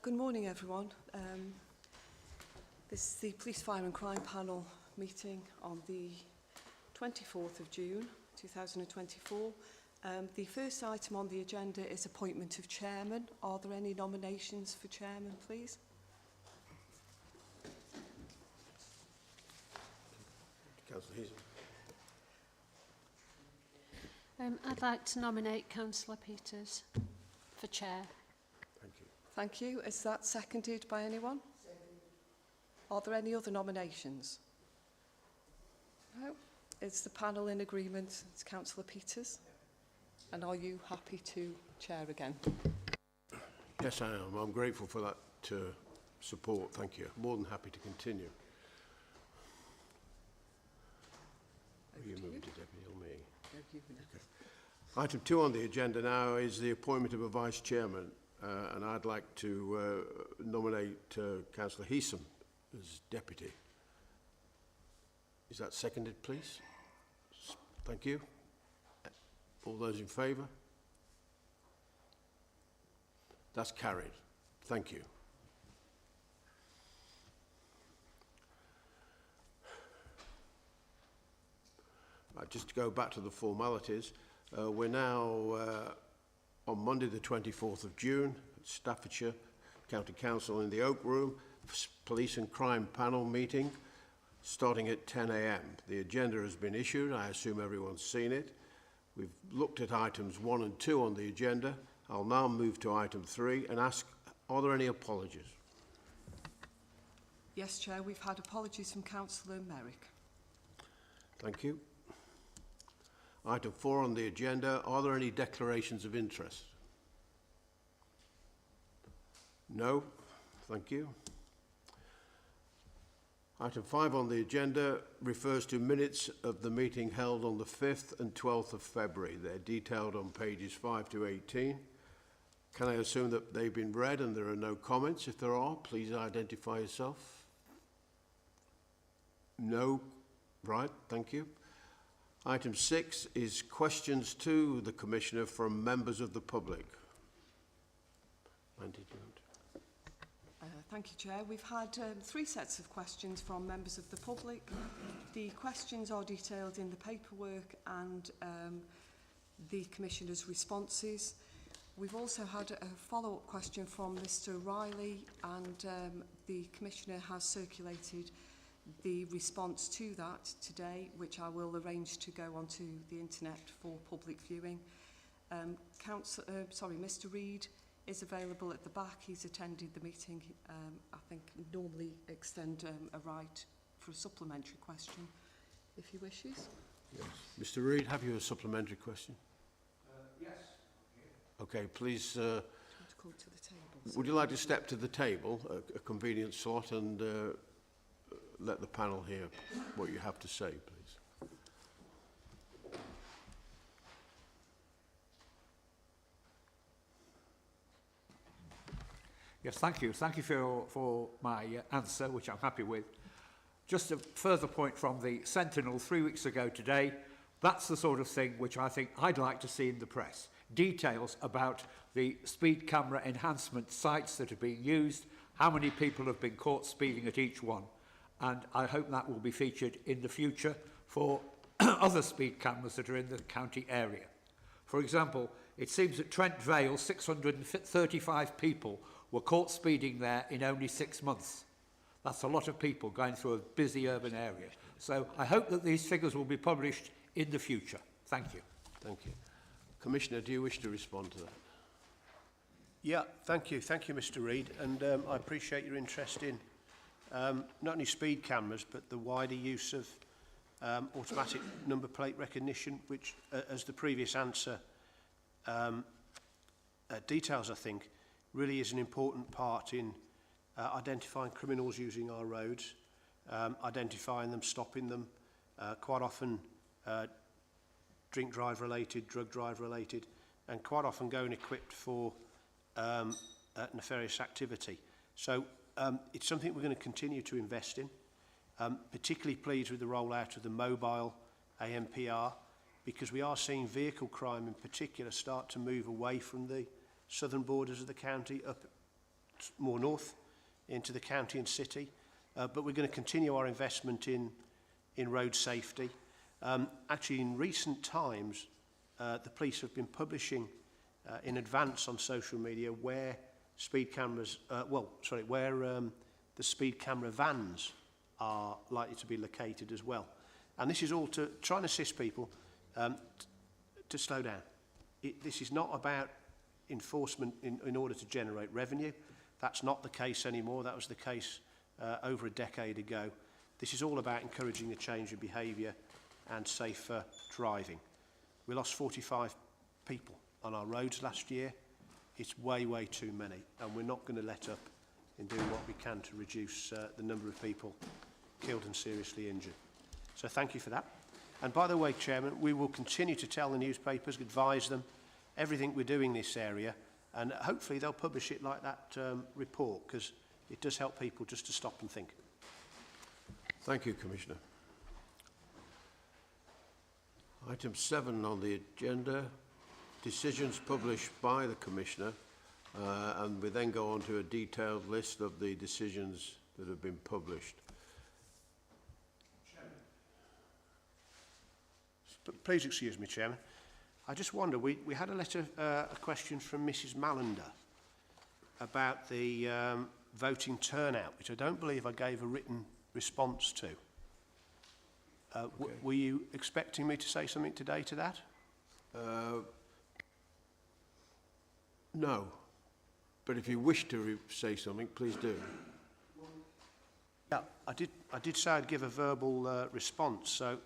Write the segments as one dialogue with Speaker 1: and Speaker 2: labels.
Speaker 1: Good morning, everyone. This is the Police, Fire and Crime Panel meeting on the 24th of June 2024. The first item on the agenda is appointment of chairman. Are there any nominations for chairman, please?
Speaker 2: Councillor Heason.
Speaker 3: I'd like to nominate Councillor Peters for chair.
Speaker 2: Thank you.
Speaker 1: Thank you. Is that seconded by anyone? Are there any other nominations? No. Is the panel in agreement? It's Councillor Peters. And are you happy to chair again?
Speaker 2: Yes, I am. I'm grateful for that support. Thank you. More than happy to continue. Are you moving to deputy or me?
Speaker 1: No, you now.
Speaker 2: Okay. Item 2 on the agenda now is the appointment of a vice chairman, and I'd like to nominate Councillor Heason as deputy. Is that seconded, please? Thank you. All those in favour? That's carried. Thank you. Just to go back to the formalities, we're now on Monday the 24th of June at Staffordshire County Council in the Oak Room, Police and Crime Panel meeting starting at 10 a.m. The agenda has been issued. I assume everyone's seen it. We've looked at items 1 and 2 on the agenda. I'll now move to item 3 and ask, are there any apologies?
Speaker 1: Yes, Chair, we've had apologies from Councillor Merrick.
Speaker 2: Thank you. Item 4 on the agenda, are there any declarations of interest? No, thank you. Item 5 on the agenda refers to minutes of the meeting held on the 5th and 12th of February. They're detailed on pages 5 to 18. Can I assume that they've been read and there are no comments? If there are, please identify yourself. No? Right, thank you. Item 6 is questions to the Commissioner from members of the public.
Speaker 1: Thank you, Chair. We've had 3 sets of questions from members of the public. The questions are detailed in the paperwork and the Commissioner's responses. We've also had a follow-up question from Mr. Riley, and the Commissioner has circulated the response to that today, which I will arrange to go onto the internet for public viewing. Mr. Reid is available at the back. He's attended the meeting. I think normally extend a right for a supplementary question if he wishes.
Speaker 2: Yes. Mr. Reid, have you a supplementary question?
Speaker 4: Yes.
Speaker 2: Okay, please.
Speaker 1: To call to the table.
Speaker 2: Would you like to step to the table, a convenient slot, and let the panel hear what you have to say, please?
Speaker 4: Yes, thank you. Thank you for my answer, which I'm happy with. Just a further point from the Sentinel 3 weeks ago today, that's the sort of thing which I think I'd like to see in the press. Details about the speed camera enhancement sites that are being used, how many people have been caught speeding at each one, and I hope that will be featured in the future for other speed cameras that are in the county area. For example, it seems at Trent Vale 635 people were caught speeding there in only 6 months. That's a lot of people going through a busy urban area. So I hope that these figures will be published in the future. Thank you.
Speaker 2: Thank you. Commissioner, do you wish to respond to that?
Speaker 5: Yeah, thank you. Thank you, Mr. Reid. And I appreciate your interest in not only speed cameras, but the wider use of automatic number plate recognition, which, as the previous answer details, I think, really is an important part in identifying criminals using our roads, identifying them, stopping them, quite often drink drive related, drug drive related, and quite often going equipped for nefarious activity. So it's something we're going to continue to invest in. Particularly pleased with the rollout of the mobile AMPR, because we are seeing vehicle crime in particular start to move away from the southern borders of the county up more north into the county and city. But we're going to continue our investment in road safety. Actually, in recent times, the police have been publishing in advance on social media where speed cameras, where the speed camera vans are likely to be located as well. And this is all to try and assist people to slow down. This is not about enforcement in order to generate revenue. That's not the case anymore. That was the case over a decade ago. This is all about encouraging a change of behaviour and safer driving. We lost 45 people on our roads last year. It's way, way too many, and we're not going to let up in doing what we can to reduce the number of people killed and seriously injured. So thank you for that. And by the way, Chairman, we will continue to tell the newspapers, advise them, everything we're doing in this area, and hopefully they'll publish it like that report, because it does help people just to stop and think.
Speaker 2: Thank you, Commissioner. Item 7 on the agenda, decisions published by the Commissioner, and we then go on to a detailed list of the decisions that have been published.
Speaker 5: Please excuse me, Chairman. I just wonder, we had a letter, a question from Mrs. Mallender about the voting turnout, which I don't believe I gave a written response to. Were you expecting me to say something today to that?
Speaker 2: No, but if you wish to say something, please do.
Speaker 5: Yeah, I did say I'd give a verbal response. So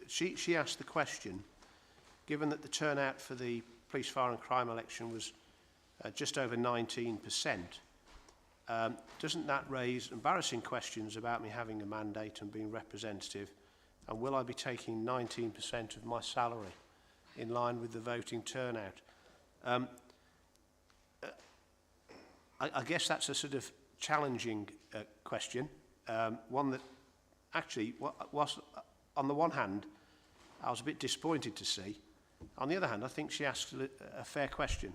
Speaker 5: she asked the question, given that the turnout for the police, fire and crime election was just over 19%, doesn't that raise embarrassing questions about me having a mandate and being representative? And will I be taking 19% of my salary in line with the voting turnout? I guess that's a sort of challenging question, one that actually was, on the one hand, I was a bit disappointed to see. On the other hand, I think she asked a fair question.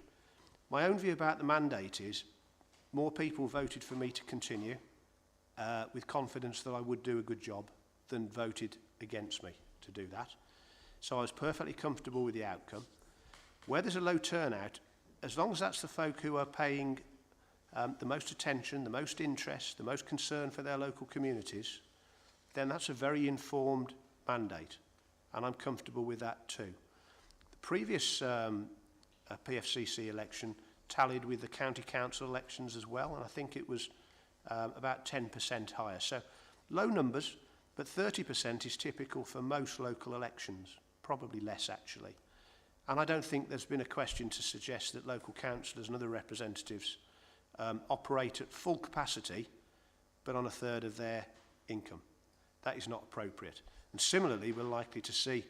Speaker 5: My own view about the mandate is more people voted for me to continue with confidence that I would do a good job than voted against me to do that. So I was perfectly comfortable with the outcome. Where there's a low turnout, as long as that's the folk who are paying the most attention, the most interest, the most concern for their local communities, then that's a very informed mandate, and I'm comfortable with that too. The previous PFCC election tallied with the county council elections as well, and I think it was about 10% higher. So low numbers, but 30% is typical for most local elections, probably less actually. And I don't think there's been a question to suggest that local councillors and other representatives operate at full capacity, but on a third of their income. That is not appropriate. And similarly, we're likely to see,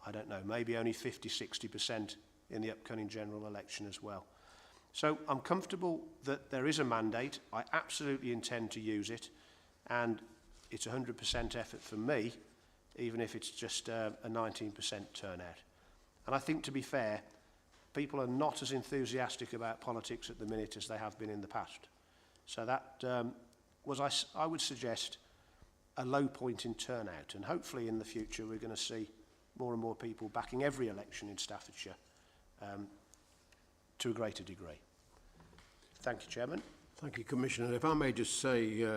Speaker 5: I don't know, maybe only 50-60% in the upcoming general election as well. So I'm comfortable that there is a mandate. I absolutely intend to use it, and it's 100% effort from me, even if it's just a 19% turnout. And I think, to be fair, people are not as enthusiastic about politics at the minute as they have been in the past. So that was, I would suggest, a low point in turnout. And hopefully in the future we're going to see more and more people backing every election in Staffordshire to a greater degree. Thank you, Chairman.
Speaker 2: Thank you, Commissioner. If I may just say,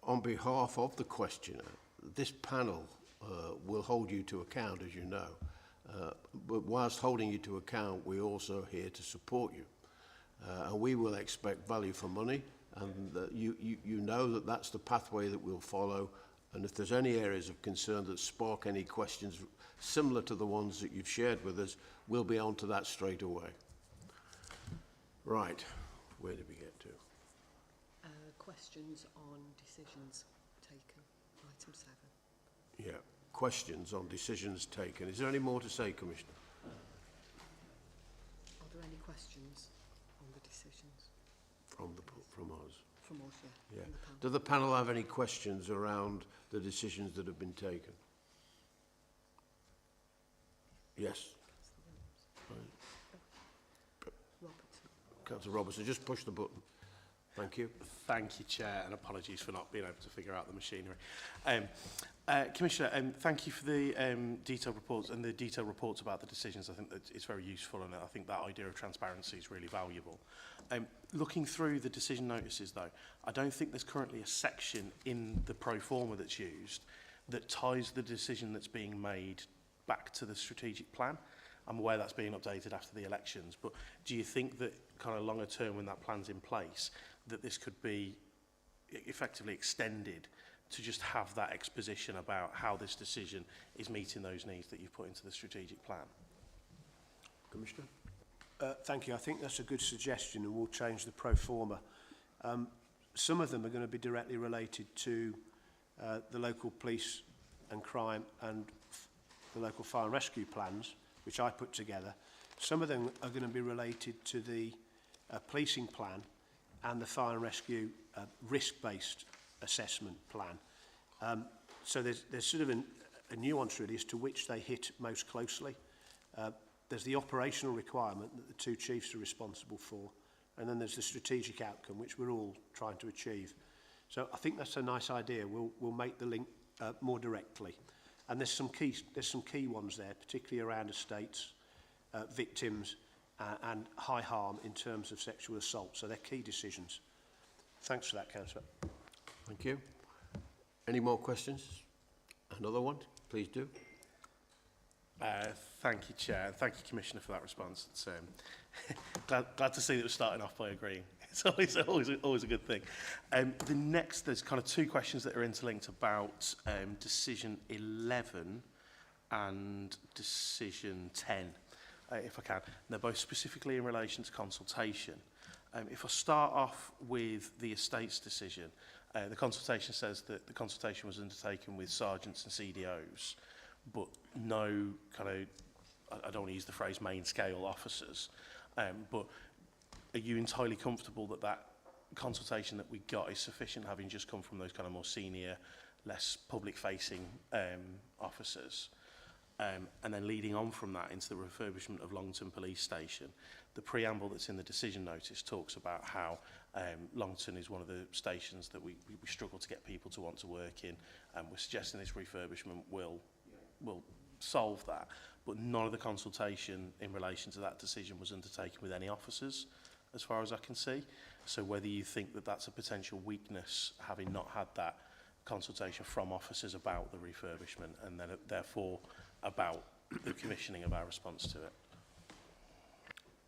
Speaker 2: on behalf of the questioner, this panel will hold you to account, as you know. But whilst holding you to account, we're also here to support you. And we will expect value for money, and you know that that's the pathway that we'll follow. And if there's any areas of concern that spark any questions similar to the ones that you've shared with us, we'll be on to that straight away. Right, where did we get to?
Speaker 1: Questions on decisions taken, item 7.
Speaker 2: Yeah, questions on decisions taken. Is there any more to say, Commissioner?
Speaker 1: Are there any questions on the decisions?
Speaker 2: From us?
Speaker 1: From us, yeah.
Speaker 2: Yeah.
Speaker 1: From the panel.
Speaker 2: Do the panel have any questions around the decisions that have been taken? Yes.
Speaker 1: Robertson.
Speaker 2: Councillor Robertson, just push the button. Thank you.
Speaker 6: Thank you, Chair, and apologies for not being able to figure out the machinery. Commissioner, thank you for the detailed reports and the detailed reports about the decisions. I think that it's very useful, and I think that idea of transparency is really valuable. Looking through the decision notices, though, I don't think there's currently a section in the pro forma that's used that ties the decision that's being made back to the strategic plan. I'm aware that's being updated after the elections, but do you think that kind of longer term, when that plan's in place, that this could be effectively extended to just have that exposition about how this decision is meeting those needs that you've put into the strategic plan?
Speaker 2: Commissioner?
Speaker 5: Thank you. I think that's a good suggestion, and we'll change the pro forma. Some of them are going to be directly related to the local police and crime and the local fire and rescue plans, which I put together. Some of them are going to be related to the policing plan and the fire and rescue risk-based assessment plan. So there's sort of a nuance really as to which they hit most closely. There's the operational requirement that the two chiefs are responsible for, and then there's the strategic outcome, which we're all trying to achieve. So I think that's a nice idea. We'll make the link more directly. And there's some key ones there, particularly around estates, victims, and high harm in terms of sexual assault. So they're key decisions. Thanks for that, Councillor.
Speaker 2: Thank you. Any more questions? Another one? Please do.
Speaker 6: Thank you, Chair, and thank you, Commissioner, for that response. It's glad to see that we're starting off by agreeing. It's always a good thing. The next, there's kind of two questions that are interlinked about decision 11 and decision 10, if I can. And they're both specifically in relation to consultation. If I start off with the estates decision, the consultation says that the consultation was undertaken with sergeants and CDOs, but no kind of, I don't want to use the phrase main scale officers, but are you entirely comfortable that that consultation that we got is sufficient, having just come from those kind of more senior, less public-facing officers? And then leading on from that into the refurbishment of Longton Police Station, the preamble that's in the decision notice talks about how Longton is one of the stations that we struggle to get people to want to work in, and we're suggesting this refurbishment will solve that. But none of the consultation in relation to that decision was undertaken with any officers, as far as I can see. So whether you think that that's a potential weakness, having not had that consultation from officers about the refurbishment, and then therefore about the commissioning of our response to it.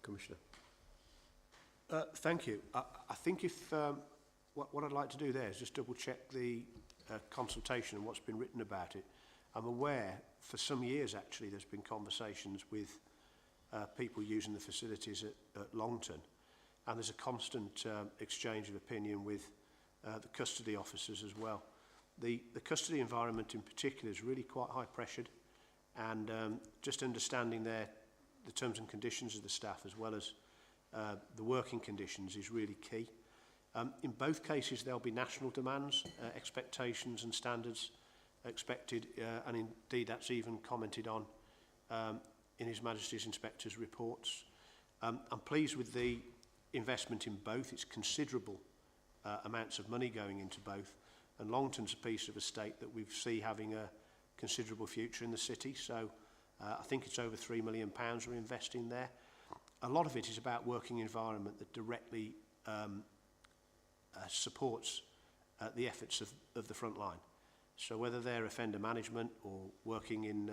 Speaker 2: Commissioner.
Speaker 5: Thank you. I think if what I'd like to do there is just double check the consultation and what's been written about it. I'm aware for some years actually there's been conversations with people using the facilities at Longton, and there's a constant exchange of opinion with the custody officers as well. The custody environment in particular is really quite high pressured, and just understanding the terms and conditions of the staff as well as the working conditions is really key. In both cases there'll be national demands, expectations and standards expected, and indeed that's even commented on in His Majesty's Inspector's reports. I'm pleased with the investment in both. It's considerable amounts of money going into both, and Longton's a piece of estate that we see having a considerable future in the city, so I think it's over £3 million we're investing there. A lot of it is about working environment that directly supports the efforts of the front line. So whether they're offender management or working in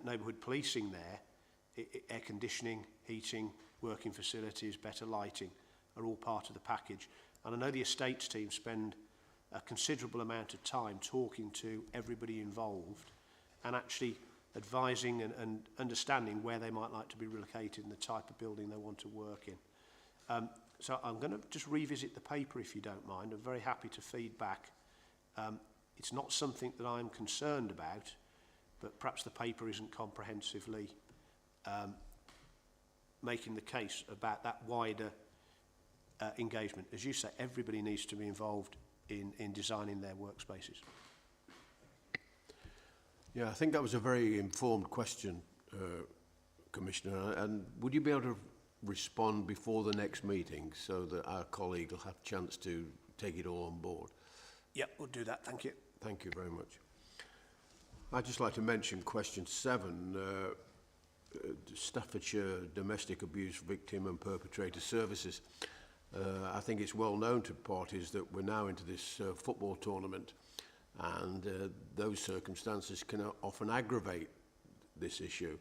Speaker 5: neighbourhood policing there, air conditioning, heating, working facilities, better lighting are all part of the package. And I know the estates team spend a considerable amount of time talking to everybody involved and actually advising and understanding where they might like to be relocated and the type of building they want to work in. So I'm going to just revisit the paper if you don't mind. I'm very happy to feed back. It's not something that I'm concerned about, but perhaps the paper isn't comprehensively making the case about that wider engagement. As you say, everybody needs to be involved in designing their workspaces.
Speaker 2: Yeah, I think that was a very informed question, Commissioner. And would you be able to respond before the next meeting so that our colleague will have a chance to take it all on board?
Speaker 5: Yep, we'll do that. Thank you.
Speaker 2: Thank you very much. I'd just like to mention question 7, Staffordshire Domestic Abuse Victim and Perpetrator Services. I think it's well known to parties that we're now into this football tournament, and those circumstances can often aggravate this issue.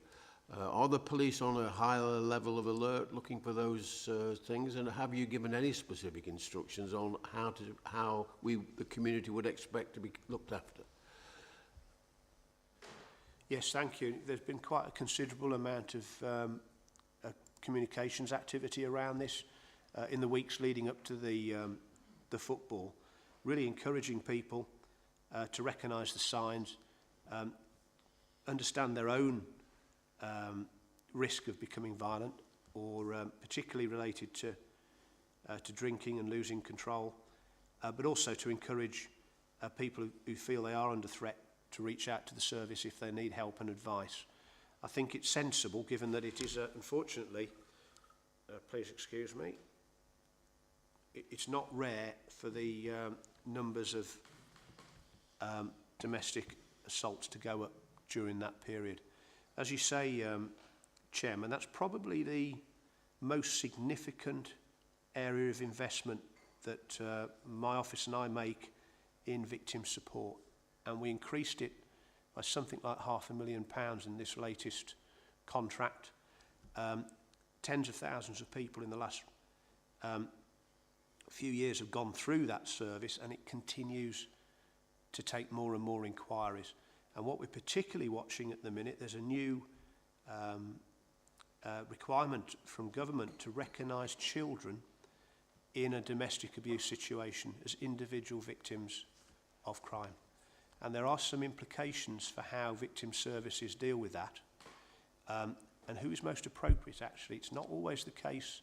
Speaker 2: Are the police on a higher level of alert looking for those things, and have you given any specific instructions on how the community would expect to be looked after?
Speaker 5: Yes, thank you. There's been quite a considerable amount of communications activity around this in the weeks leading up to the football, really encouraging people to recognise the signs, understand their own risk of becoming violent, or particularly related to drinking and losing control, but also to encourage people who feel they are under threat to reach out to the service if they need help and advice. I think it's sensible, given that it is, unfortunately, please excuse me, it's not rare for the numbers of domestic assaults to go up during that period. As you say, Chairman, that's probably the most significant area of investment that my office and I make in victim support. And we increased it by something like £500,000 in this latest contract. Tens of thousands of people in the last few years have gone through that service, and it continues to take more and more inquiries. And what we're particularly watching at the minute, there's a new requirement from government to recognise children in a domestic abuse situation as individual victims of crime. And there are some implications for how victim services deal with that, and who is most appropriate, actually. It's not always the case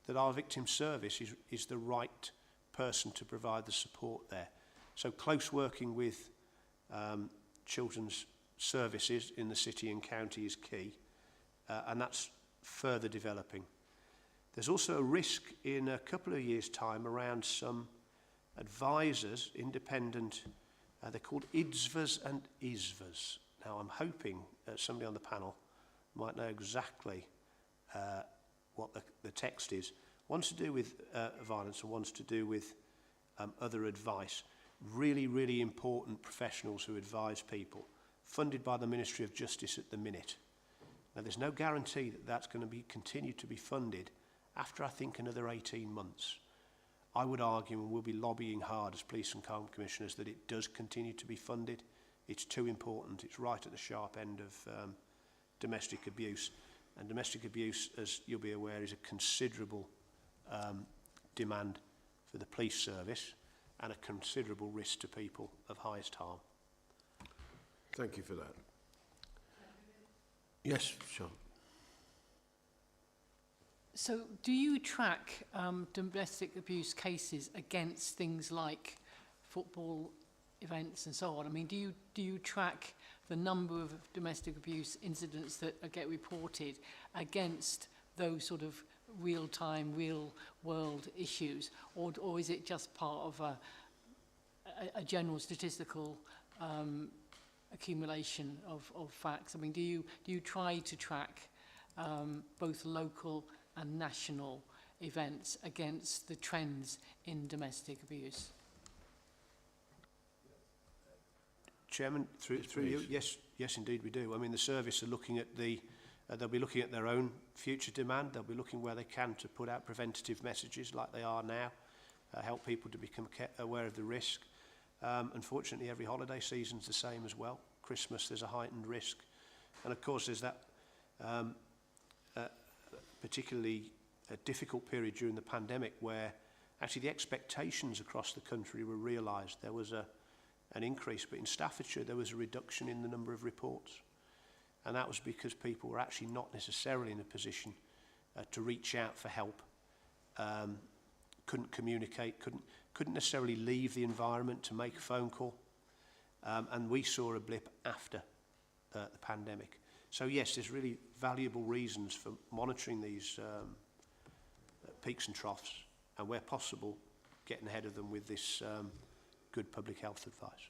Speaker 5: that our victim service is the right person to provide the support there. So close working with children's services in the city and county is key, and that's further developing. There's also a risk in a couple of years' time around some advisors, independent, they're called IDSVAs and ISVAs. Now I'm hoping somebody on the panel might know exactly what the text is. One's to do with violence and one's to do with other advice. Really, really important professionals who advise people, funded by the Ministry of Justice at the minute. Now there's no guarantee that that's going to be continued to be funded after, I think, another 18 months. I would argue, and we'll be lobbying hard as Police and Crime Commissioners, that it does continue to be funded. It's too important. It's right at the sharp end of domestic abuse. And domestic abuse, as you'll be aware, is a considerable demand for the police service and a considerable risk to people of highest harm.
Speaker 2: Thank you for that. Yes, Sean.
Speaker 7: So do you track domestic abuse cases against things like football events and so on? I mean, do you track the number of domestic abuse incidents that get reported against those sort of real-time, real-world issues? Or is it just part of a general statistical accumulation of facts? I mean, do you try to track both local and national events against the trends in domestic abuse?
Speaker 5: Chairman, through you, yes, indeed we do. I mean, the service are looking at they'll be looking at their own future demand. They'll be looking where they can to put out preventative messages like they are now, help people to become aware of the risk. Unfortunately, every holiday season's the same as well. Christmas, there's a heightened risk. And of course, there's that particularly a difficult period during the pandemic where actually the expectations across the country were realised. There was an increase, but in Staffordshire there was a reduction in the number of reports. And that was because people were actually not necessarily in a position to reach out for help, couldn't communicate, couldn't necessarily leave the environment to make a phone call. And we saw a blip after the pandemic. So yes, there's really valuable reasons for monitoring these peaks and troughs, and where possible, getting ahead of them with this good public health advice.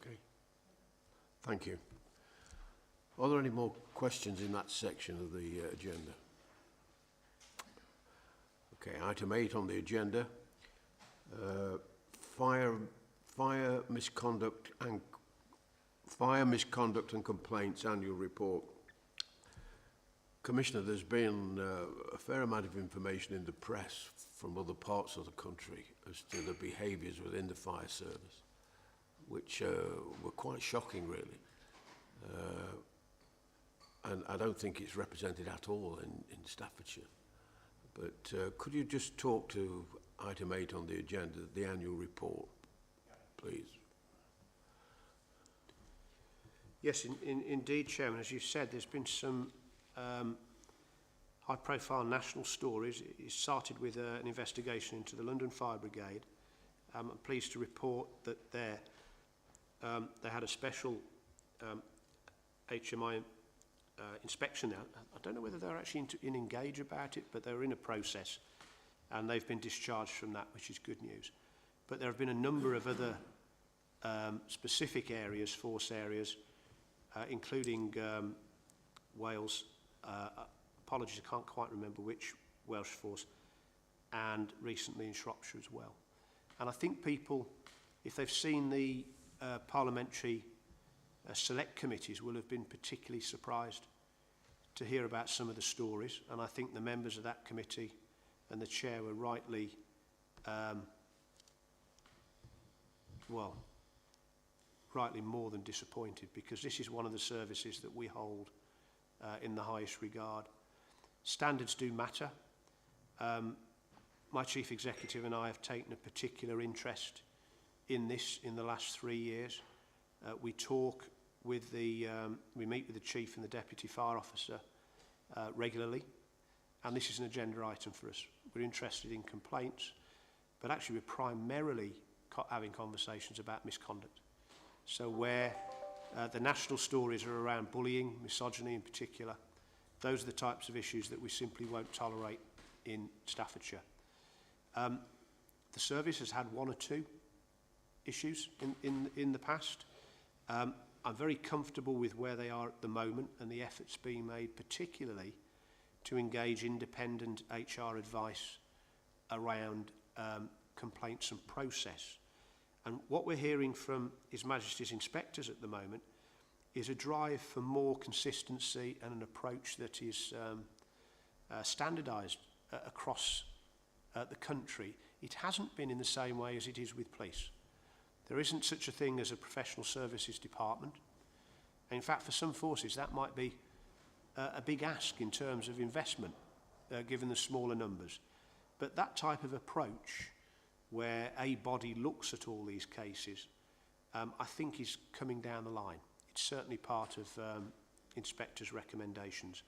Speaker 2: Okay. Thank you. Are there any more questions in that section of the agenda? Okay, item 8 on the agenda, fire misconduct and complaints annual report. Commissioner, there's been a fair amount of information in the press from other parts of the country as to the behaviours within the fire service, which were quite shocking, really. And I don't think it's represented at all in Staffordshire. But could you just talk to item 8 on the agenda, the annual report, please?
Speaker 5: Yes, indeed, Chairman. As you said, there's been some high-profile national stories. It started with an investigation into the London Fire Brigade. I'm pleased to report that they had a special HMI inspection now. I don't know whether they're actually in engage about it, but they're in a process, and they've been discharged from that, which is good news. But there have been a number of other specific areas, force areas, including Wales, apologies, I can't quite remember which Welsh force, and recently in Shropshire as well. And I think people, if they've seen the parliamentary select committees, will have been particularly surprised to hear about some of the stories. And I think the members of that committee and the chair were rightly, rightly more than disappointed, because this is one of the services that we hold in the highest regard. Standards do matter. My chief executive and I have taken a particular interest in this in the last 3 years. We talk with we meet with the chief and the deputy fire officer regularly, and this is an agenda item for us. We're interested in complaints, but actually we're primarily having conversations about misconduct. So where the national stories are around bullying, misogyny in particular, those are the types of issues that we simply won't tolerate in Staffordshire. The service has had 1 or 2 issues in the past. I'm very comfortable with where they are at the moment and the efforts being made, particularly to engage independent HR advice around complaints and process. And what we're hearing from His Majesty's inspectors at the moment is a drive for more consistency and an approach that is standardised across the country. It hasn't been in the same way as it is with police. There isn't such a thing as a professional services department. And in fact, for some forces, that might be a big ask in terms of investment, given the smaller numbers. But that type of approach, where a body looks at all these cases, I think is coming down the line. It's certainly part of inspectors' recommendations.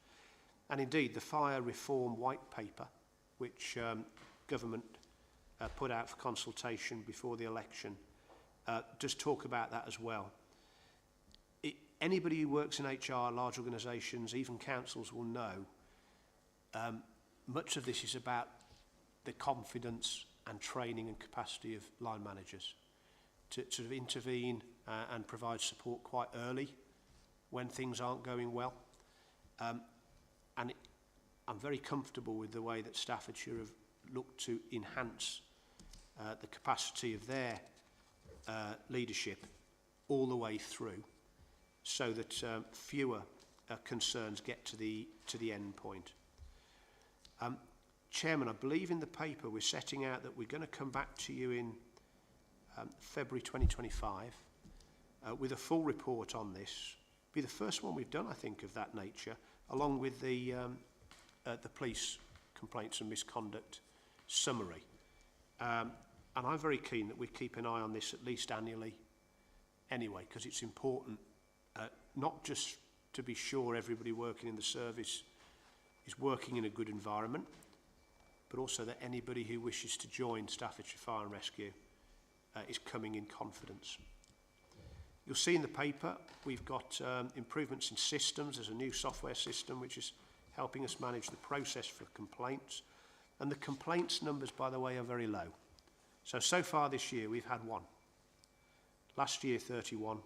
Speaker 5: And indeed, the fire reform white paper, which government put out for consultation before the election, does talk about that as well. Anybody who works in HR, large organisations, even councils will know much of this is about the confidence and training and capacity of line managers to sort of intervene and provide support quite early when things aren't going well. I'm very comfortable with the way that Staffordshire have looked to enhance the capacity of their leadership all the way through, so that fewer concerns get to the end point. Chairman, I believe in the paper we're setting out that we're going to come back to you in February 2025 with a full report on this. Be the first one we've done, I think, of that nature, along with the police complaints and misconduct summary. And I'm very keen that we keep an eye on this at least annually anyway, because it's important not just to be sure everybody working in the service is working in a good environment, but also that anybody who wishes to join Staffordshire Fire and Rescue is coming in confidence. You'll see in the paper we've got improvements in systems. There's a new software system which is helping us manage the process for complaints. And the complaints numbers, by the way, are very low. So far this year we've had 1. Last year 31.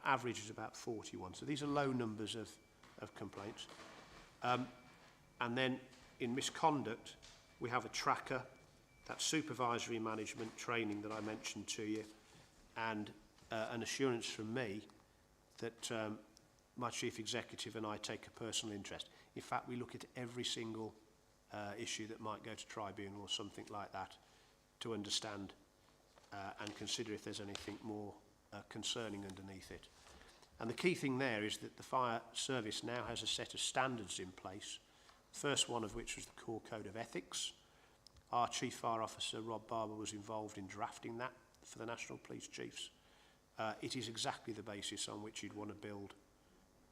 Speaker 5: Average is about 41. So these are low numbers of complaints. And then in misconduct, we have a tracker, that supervisory management training that I mentioned to you, and an assurance from me that my chief executive and I take a personal interest. In fact, we look at every single issue that might go to tribunal or something like that to understand and consider if there's anything more concerning underneath it. And the key thing there is that the fire service now has a set of standards in place, the first one of which was the core code of ethics. Our chief fire officer, Rob Barber, was involved in drafting that for the National Police Chiefs. It is exactly the basis on which you'd want to build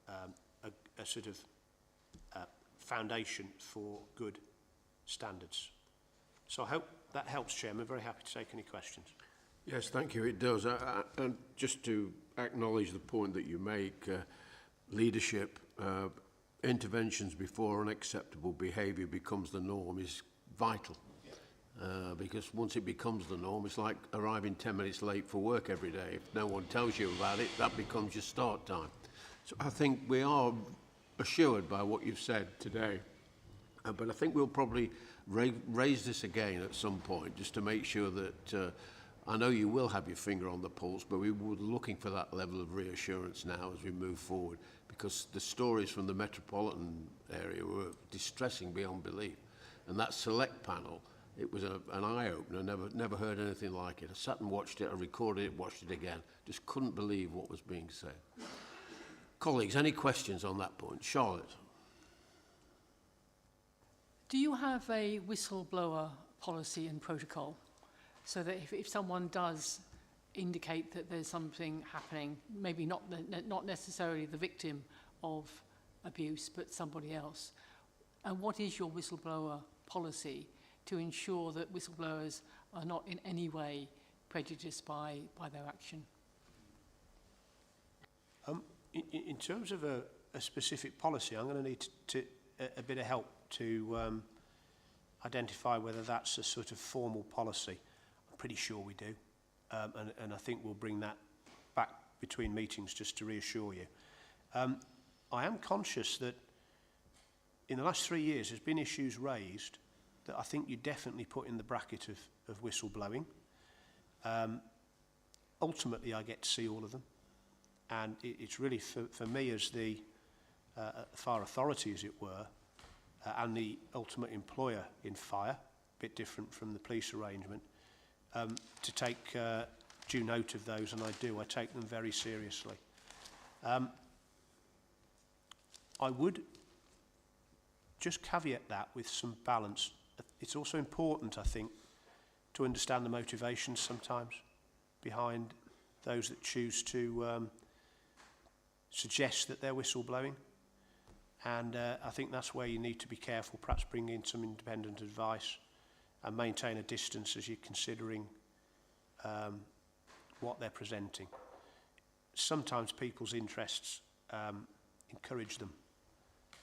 Speaker 5: a sort of foundation for good standards. So I hope that helps, Chairman. Very happy to take any questions.
Speaker 2: Yes, thank you. It does. And just to acknowledge the point that you make, leadership, interventions before unacceptable behaviour becomes the norm is vital. Because once it becomes the norm, it's like arriving 10 minutes late for work every day. If no one tells you about it, that becomes your start time. So I think we are assured by what you've said today. But I think we'll probably raise this again at some point, just to make sure that I know you will have your finger on the pulse, but we were looking for that level of reassurance now as we move forward, because the stories from the metropolitan area were distressing beyond belief. And that select panel, it was an eye-opener. Never heard anything like it. I sat and watched it, I recorded it, watched it again. Just couldn't believe what was being said. Colleagues, any questions on that point? Charlotte?
Speaker 7: Do you have a whistleblower policy and protocol so that if someone does indicate that there's something happening, maybe not necessarily the victim of abuse, but somebody else, and what is your whistleblower policy to ensure that whistleblowers are not in any way prejudiced by their action?
Speaker 5: In terms of a specific policy, I'm going to need a bit of help to identify whether that's a sort of formal policy. I'm pretty sure we do, and I think we'll bring that back between meetings just to reassure you. I am conscious that in the last 3 years there's been issues raised that I think you definitely put in the bracket of whistleblowing. Ultimately, I get to see all of them, and it's really for me as the fire authority, as it were, and the ultimate employer in fire, a bit different from the police arrangement, to take due note of those, and I do. I take them very seriously. I would just caveat that with some balance. It's also important, I think, to understand the motivations sometimes behind those that choose to suggest that they're whistleblowing. And I think that's where you need to be careful, perhaps bring in some independent advice and maintain a distance as you're considering what they're presenting. Sometimes people's interests encourage them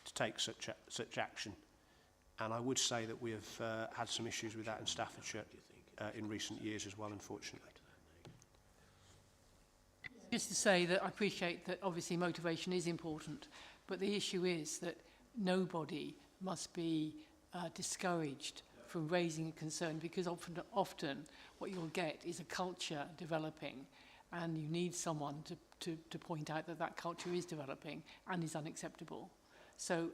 Speaker 5: to take such action. And I would say that we have had some issues with that in Staffordshire in recent years as well, unfortunately.
Speaker 7: Just to say that I appreciate that obviously motivation is important, but the issue is that nobody must be discouraged from raising a concern, because often what you'll get is a culture developing, and you need someone to point out that that culture is developing and is unacceptable. So,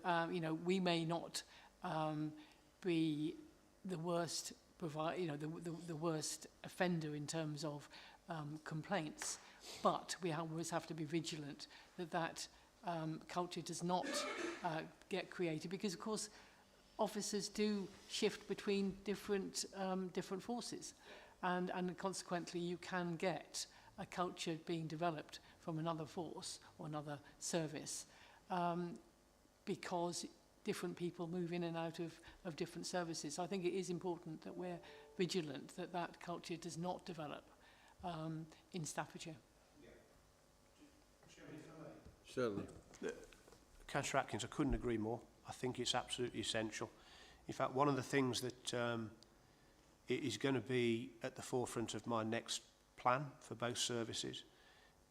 Speaker 7: we may not be the worst the worst offender in terms of complaints, but we always have to be vigilant that culture does not get created, because of course officers do shift between different forces, and consequently you can get a culture being developed from another force or another service, because different people move in and out of different services. So I think it is important that we're vigilant that culture does not develop in Staffordshire.
Speaker 2: Certainly.
Speaker 5: Councillor Atkins, I couldn't agree more. I think it's absolutely essential. In fact, one of the things that is going to be at the forefront of my next plan for both services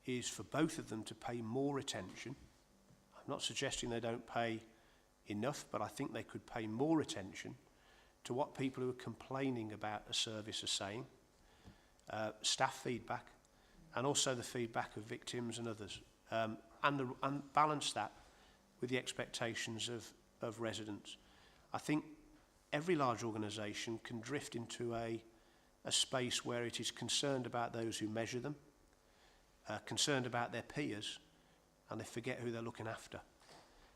Speaker 5: is for both of them to pay more attention. I'm not suggesting they don't pay enough, but I think they could pay more attention to what people who are complaining about a service are saying, staff feedback, and also the feedback of victims and others, and balance that with the expectations of residents. I think every large organisation can drift into a space where it is concerned about those who measure them, concerned about their peers, and they forget who they're looking after.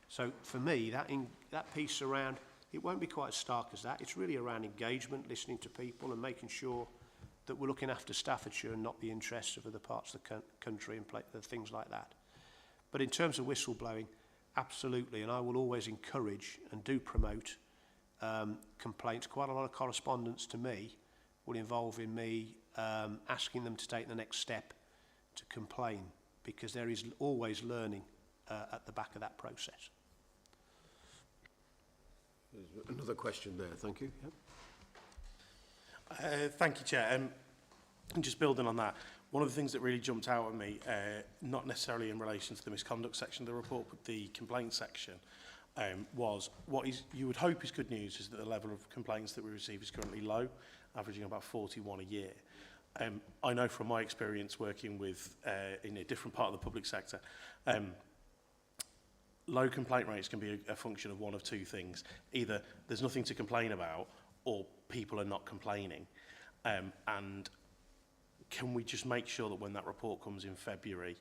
Speaker 5: So for me, that piece around, it won't be quite as stark as that. It's really around engagement, listening to people and making sure that we're looking after Staffordshire and not the interests of other parts of the country and things like that. But in terms of whistleblowing, absolutely, and I will always encourage and do promote complaints. Quite a lot of correspondence to me will involve in me asking them to take the next step to complain, because there is always learning at the back of that process.
Speaker 2: There's another question there, thank you. Yep.
Speaker 6: Thank you, Chair. And just building on that, one of the things that really jumped out at me, not necessarily in relation to the misconduct section of the report, but the complaint section, was what you would hope is good news is that the level of complaints that we receive is currently low, averaging about 41 a year. I know from my experience working with in a different part of the public sector, low complaint rates can be a function of one of two things. Either there's nothing to complain about, or people are not complaining. And can we just make sure that when that report comes in February,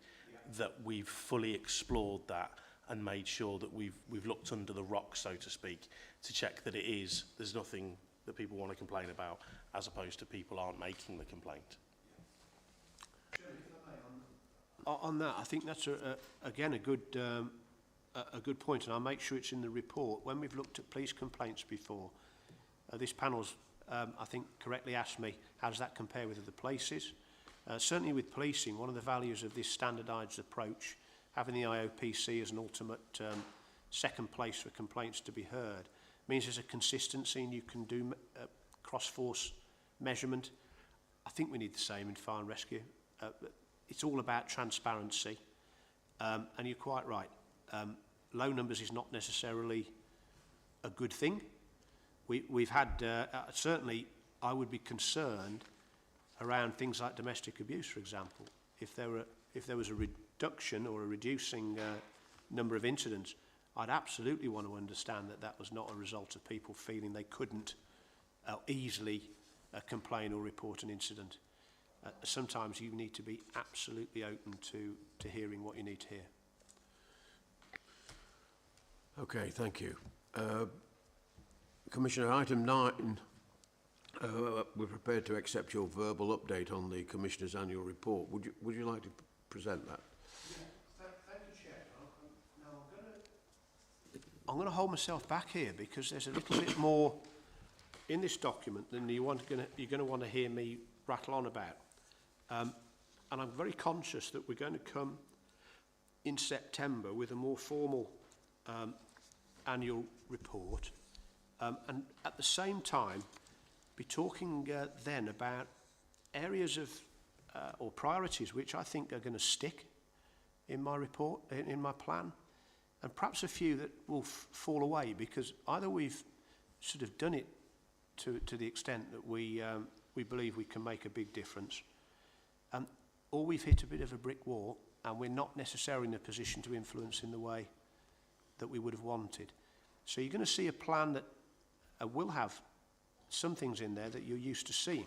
Speaker 6: that we've fully explored that and made sure that we've looked under the rock, so to speak, to check that there's nothing that people want to complain about, as opposed to people aren't making the complaint.
Speaker 5: On that, I think that's again a good point, and I'll make sure it's in the report. When we've looked at police complaints before, this panel's I think correctly asked me, how does that compare with other places? Certainly with policing, one of the values of this standardised approach, having the IOPC as an ultimate second place for complaints to be heard, means there's a consistency and you can do cross-force measurement. I think we need the same in fire and rescue. It's all about transparency, and you're quite right. Low numbers is not necessarily a good thing. We've had, certainly, I would be concerned around things like domestic abuse, for example. If there was a reduction or a reducing number of incidents, I'd absolutely want to understand that that was not a result of people feeling they couldn't easily complain or report an incident. Sometimes you need to be absolutely open to hearing what you need to hear.
Speaker 2: Okay, thank you. Commissioner, item 9, we're prepared to accept your verbal update on the Commissioner's annual report. Would you like to present that?
Speaker 5: Yeah, thank you, Chair. I'm going to hold myself back here because there's a little bit more in this document than you're going to want to hear me rattle on about. And I'm very conscious that we're going to come in September with a more formal annual report. And at the same time, be talking then about areas of or priorities which I think are going to stick in my report, in my plan, and perhaps a few that will fall away because either we've sort of done it to the extent that we believe we can make a big difference, or we've hit a bit of a brick wall and we're not necessarily in a position to influence in the way that we would have wanted. So you're going to see a plan that will have some things in there that you're used to seeing.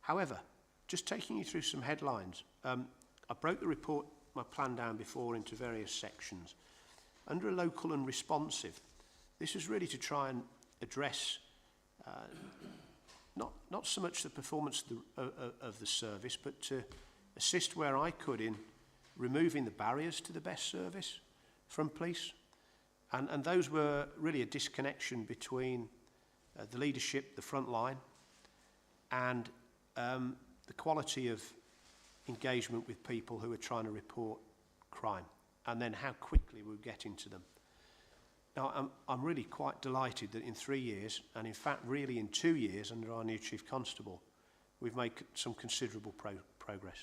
Speaker 5: However, just taking you through some headlines, I broke the report, my plan down before into various sections. Under a local and responsive, this is really to try and address not so much the performance of the service, but to assist where I could in removing the barriers to the best service from police. And those were really a disconnection between the leadership, the front line, and the quality of engagement with people who are trying to report crime. and then how quickly we're getting to them. Now, I'm really quite delighted that in 3 years, and in fact really in 2 years under our new Chief Constable, we've made some considerable progress.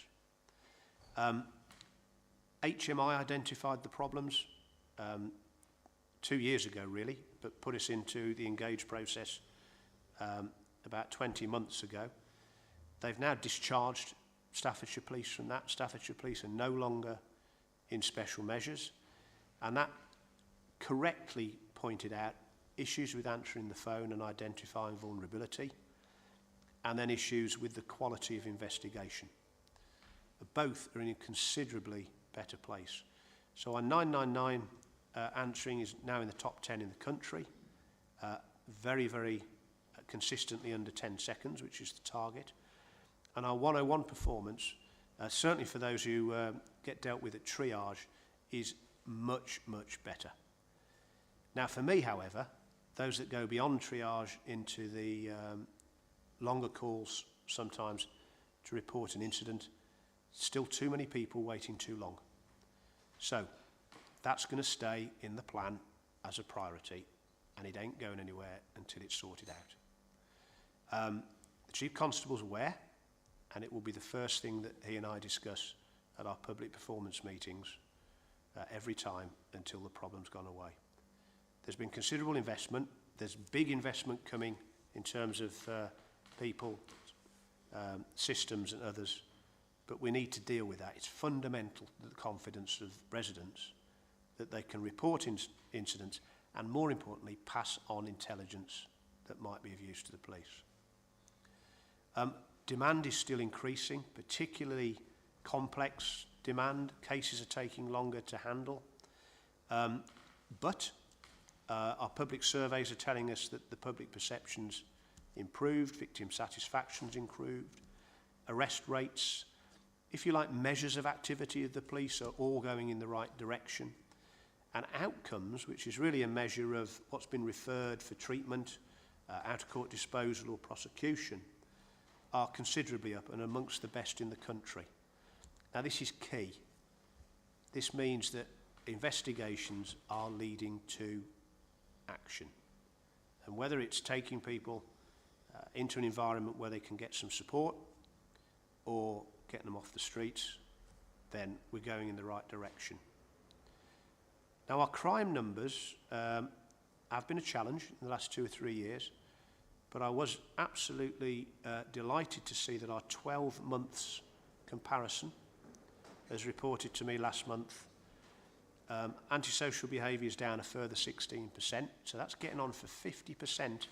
Speaker 5: HMI identified the problems 2 years ago really, but put us into the engage process about 20 months ago. They've now discharged Staffordshire Police from that. Staffordshire Police are no longer in special measures, and that correctly pointed out issues with answering the phone and identifying vulnerability, and then issues with the quality of investigation. Both are in a considerably better place. So our 999 answering is now in the top 10 in the country, very, very consistently under 10 seconds, which is the target. And our 101 performance, certainly for those who get dealt with at triage, is much, much better. Now for me, however, those that go beyond triage into the longer calls sometimes to report an incident, still too many people waiting too long. So that's going to stay in the plan as a priority, and it ain't going anywhere until it's sorted out. The Chief Constable's aware, and it will be the first thing that he and I discuss at our public performance meetings every time until the problem's gone away. There's been considerable investment. There's big investment coming in terms of people, systems and others, but we need to deal with that. It's fundamental to the confidence of residents that they can report incidents and, more importantly, pass on intelligence that might be of use to the police. Demand is still increasing, particularly complex demand. Cases are taking longer to handle. But our public surveys are telling us that the public perception's improved, victim satisfaction's improved, arrest rates, if you like, measures of activity of the police are all going in the right direction. And outcomes, which is really a measure of what's been referred for treatment, out-of-court disposal or prosecution, are considerably up and amongst the best in the country. Now this is key. This means that investigations are leading to action. And whether it's taking people into an environment where they can get some support or getting them off the streets, then we're going in the right direction. Now our crime numbers have been a challenge in the last 2 or 3 years, but I was absolutely delighted to see that our 12 months comparison, as reported to me last month, antisocial behaviour is down a further 16%, so that's getting on for 50%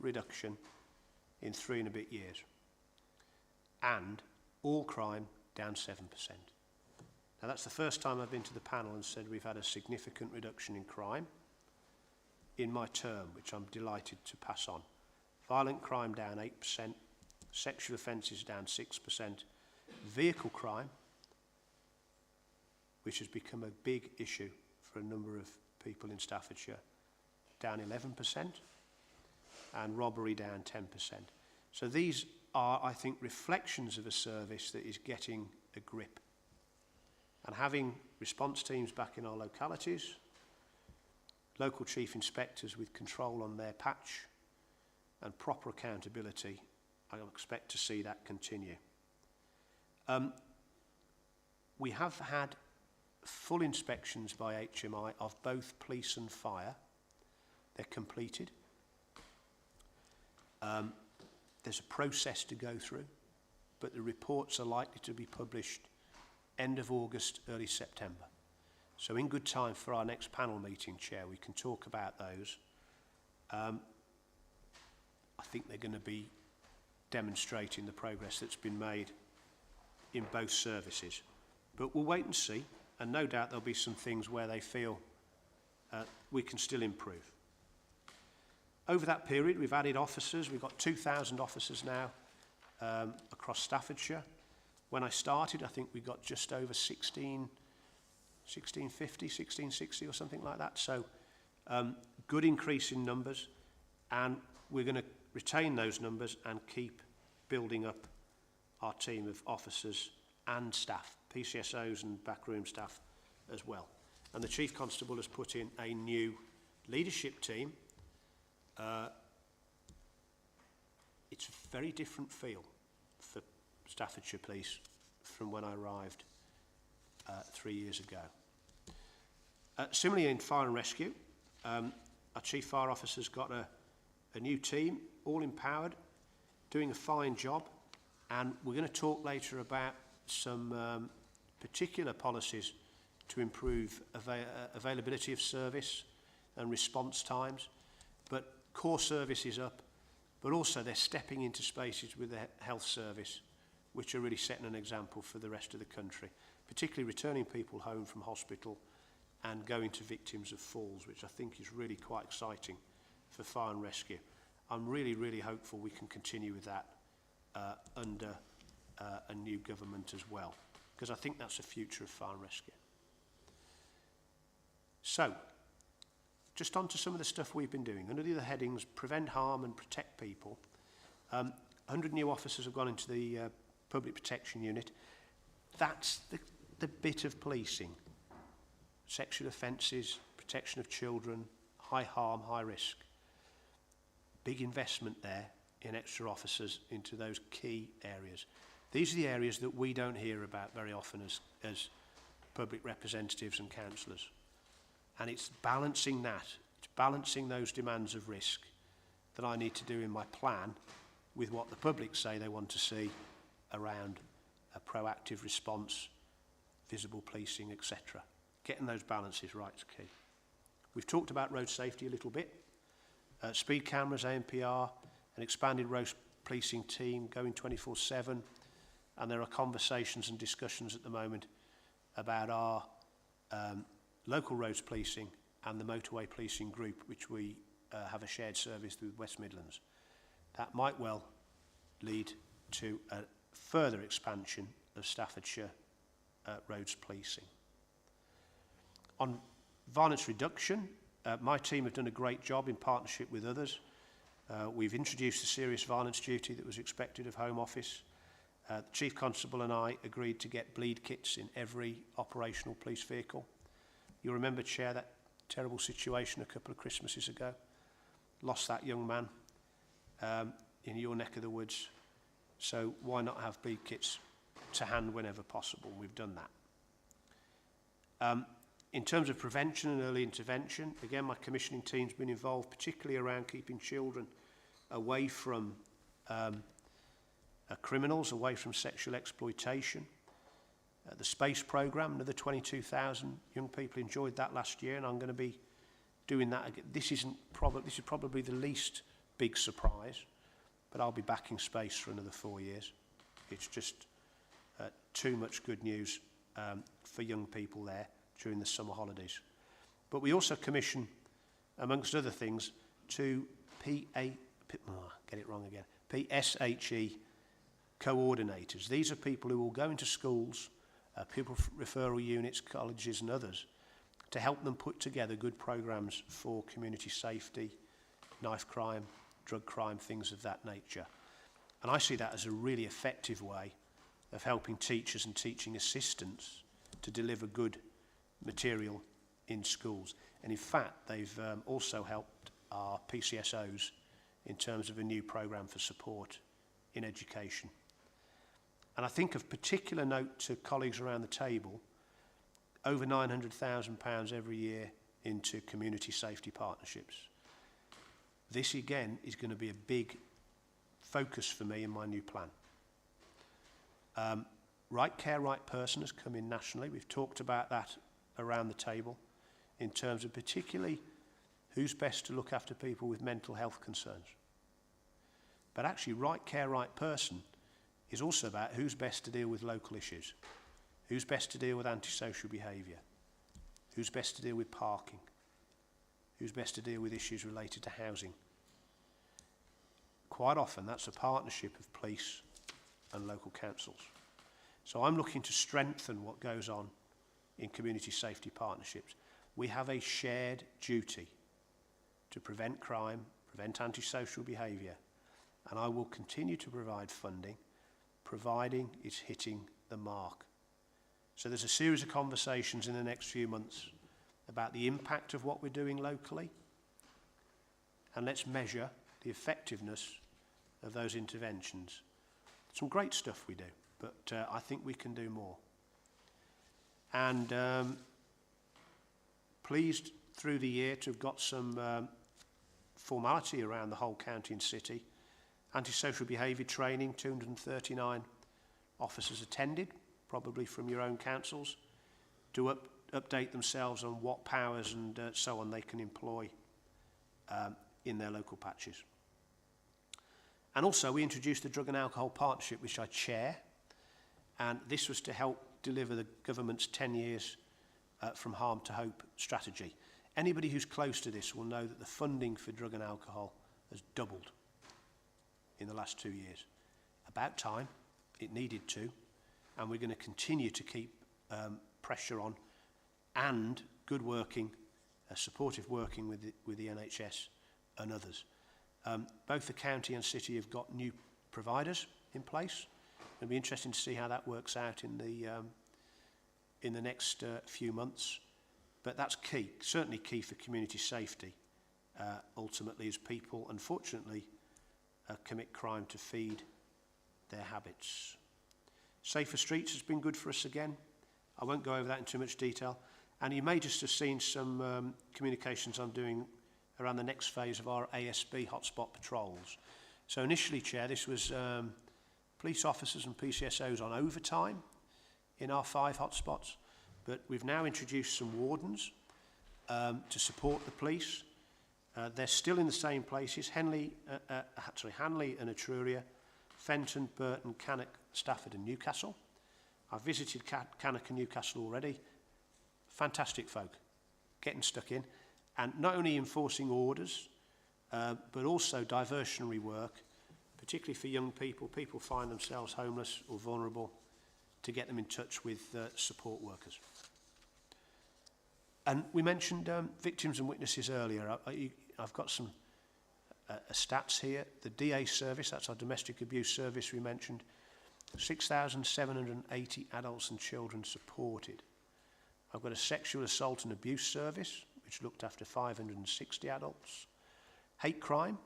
Speaker 5: reduction in 3 and a bit years. And all crime down 7%. Now that's the first time I've been to the panel and said we've had a significant reduction in crime in my term, which I'm delighted to pass on. Violent crime down 8%, sexual offences down 6%, vehicle crime, which has become a big issue for a number of people in Staffordshire, down 11%, and robbery down 10%. So these are, I think, reflections of a service that is getting a grip. And having response teams back in our localities, local chief inspectors with control on their patch, and proper accountability, I expect to see that continue. We have had full inspections by HMI of both police and fire. They're completed. There's a process to go through, but the reports are likely to be published end of August, early September. So in good time for our next panel meeting, Chair, we can talk about those. I think they're going to be demonstrating the progress that's been made in both services. But we'll wait and see, and no doubt there'll be some things where they feel we can still improve. Over that period, we've added officers. We've got 2,000 officers now across Staffordshire. When I started, I think we got just over 1650, 1660 or something like that. So good increase in numbers, and we're going to retain those numbers and keep building up our team of officers and staff, PCSOs and backroom staff as well. and the Chief Constable has put in a new leadership team. It's a very different feel for Staffordshire Police from when I arrived 3 years ago. Similarly in fire and rescue, our Chief Fire Officer's got a new team, all empowered, doing a fine job, and we're going to talk later about some particular policies to improve availability of service and response times. But core service is up, but also they're stepping into spaces with the health service, which are really setting an example for the rest of the country, particularly returning people home from hospital and going to victims of falls, which I think is really quite exciting for fire and rescue. I'm really, really hopeful we can continue with that under a new government as well, because I think that's the future of fire and rescue. So, just on to some of the stuff we've been doing. Under the other headings, prevent harm and protect people. 100 new officers have gone into the public protection unit. That's the bit of policing. Sexual offences, protection of children, high harm, high risk. Big investment there in extra officers into those key areas. These are the areas that we don't hear about very often as public representatives and councillors. And it's balancing that, it's balancing those demands of risk that I need to do in my plan with what the public say they want to see around a proactive response, visible policing, etc. Getting those balances right is key. We've talked about road safety a little bit. Speed cameras, ANPR, an expanded road policing team going 24/7, and there are conversations and discussions at the moment about our local roads policing and the motorway policing group, which we have a shared service with West Midlands. That might well lead to a further expansion of Staffordshire roads policing. On violence reduction, my team have done a great job in partnership with others. We've introduced the serious violence duty that was expected of Home Office. The Chief Constable and I agreed to get bleed kits in every operational police vehicle. You remember, Chair, that terrible situation a couple of Christmases ago? Lost that young man in your neck of the woods. So why not have bleed kits to hand whenever possible? We've done that. In terms of prevention and early intervention, again, my commissioning team's been involved, particularly around keeping children away from criminals, away from sexual exploitation. The space programme, another 22,000 young people enjoyed that last year, and I'm going to be doing that again. This is probably the least big surprise, but I'll be back in space for another 4 years. It's just too much good news for young people there during the summer holidays. But we also commission, amongst other things, two PSHE coordinators. These are people who will go into schools, pupil referral units, colleges and others, to help them put together good programmes for community safety, knife crime, drug crime, things of that nature. And I see that as a really effective way of helping teachers and teaching assistants to deliver good material in schools. And in fact, they've also helped our PCSOs in terms of a new programme for support in education. And I think of particular note to colleagues around the table, over £900,000 every year into community safety partnerships. This again is going to be a big focus for me in my new plan. Right care, right person has come in nationally. We've talked about that around the table in terms of particularly who's best to look after people with mental health concerns. But actually, right care, right person is also about who's best to deal with local issues, who's best to deal with antisocial behaviour, who's best to deal with parking, who's best to deal with issues related to housing. Quite often, that's a partnership of police and local councils. So I'm looking to strengthen what goes on in community safety partnerships. We have a shared duty to prevent crime, prevent antisocial behaviour, and I will continue to provide funding, providing it's hitting the mark. So there's a series of conversations in the next few months about the impact of what we're doing locally, and let's measure the effectiveness of those interventions. Some great stuff we do, but I think we can do more. And pleased through the year to have got some formality around the whole county and city. Antisocial behaviour training, 239 officers attended, probably from your own councils, to update themselves on what powers and so on they can employ in their local patches. And also we introduced the Drug and Alcohol Partnership, which I chair, and this was to help deliver the government's 10 years from harm to hope strategy. Anybody who's close to this will know that the funding for drug and alcohol has doubled in the last 2 years. About time, it needed to, and we're going to continue to keep pressure on and good working, supportive working with the NHS and others. Both the county and city have got new providers in place. It'll be interesting to see how that works out in the next few months. But that's key, certainly key for community safety, ultimately, as people, unfortunately, commit crime to feed their habits. Safer Streets has been good for us again. I won't go over that in too much detail. And you may just have seen some communications I'm doing around the next phase of our ASB hotspot patrols. So initially, Chair, this was police officers and PCSOs on overtime in our 5 hotspots, but we've now introduced some wardens to support the police. They're still in the same places, Hanley and Etruria, Fenton, Burton, Cannock, Stafford and Newcastle. I've visited Cannock and Newcastle already. Fantastic folk, getting stuck in, and not only enforcing orders, but also diversionary work, particularly for young people. People find themselves homeless or vulnerable, to get them in touch with support workers. And we mentioned victims and witnesses earlier. I've got some stats here. The DA service, that's our domestic abuse service we mentioned, 6,780 adults and children supported. I've got a sexual assault and abuse service, which looked after 560 adults. Hate crime,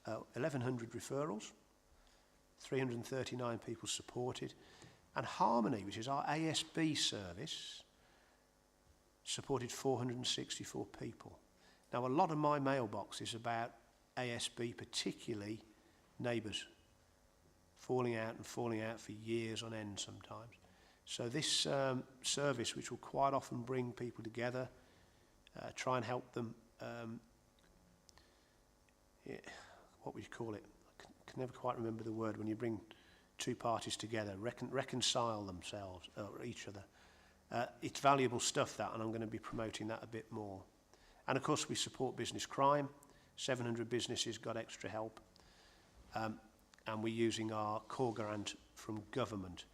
Speaker 5: 1,100 referrals, 339 people supported. And Harmony, which is our ASB service, supported 464 people. Now, a lot of my mailbox is about ASB, particularly neighbours, falling out for years on end sometimes. So this service, which will quite often bring people together, try and help them, what would you call it? I can never quite remember the word when you bring 2 parties together, reconcile themselves or each other. It's valuable stuff, that, and I'm going to be promoting that a bit more. And of course we support business crime. 700 businesses got extra help, and we're using our core grant from government.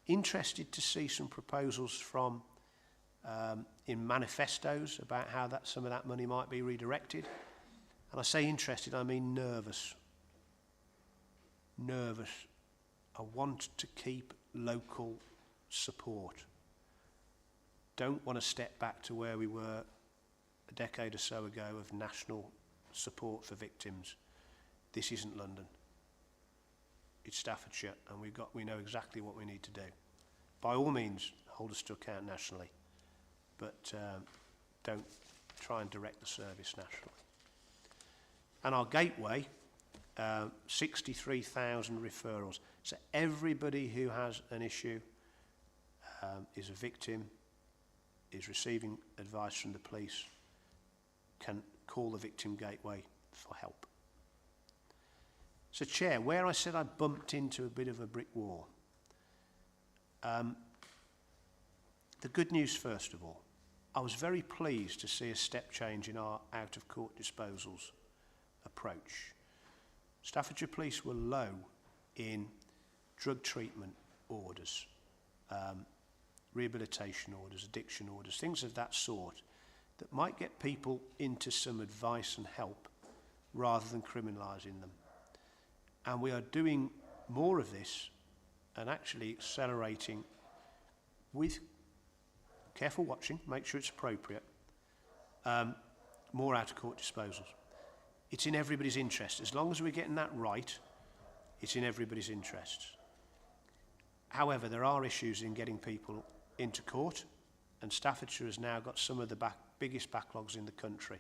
Speaker 5: Interested to see some proposals from in manifestos about how some of that money might be redirected. And I say interested, I mean nervous. I want to keep local support. Don't want to step back to where we were a decade or so ago of national support for victims. This isn't London. It's Staffordshire, and we know exactly what we need to do. By all means, hold us to account nationally, but don't try and direct the service nationally. And our gateway, 63,000 referrals. So everybody who has an issue, is a victim, is receiving advice from the police, can call the Victim Gateway for help. So, Chair, where I said I bumped into a bit of a brick wall, the good news first of all, I was very pleased to see a step change in our out-of-court disposals approach. Staffordshire Police were low in drug treatment orders, rehabilitation orders, addiction orders, things of that sort that might get people into some advice and help rather than criminalising them. And we are doing more of this and actually accelerating with careful watching, make sure it's appropriate, more out-of-court disposals. It's in everybody's interest. As long as we're getting that right, it's in everybody's interest. However, there are issues in getting people into court, and Staffordshire has now got some of the biggest backlogs in the country,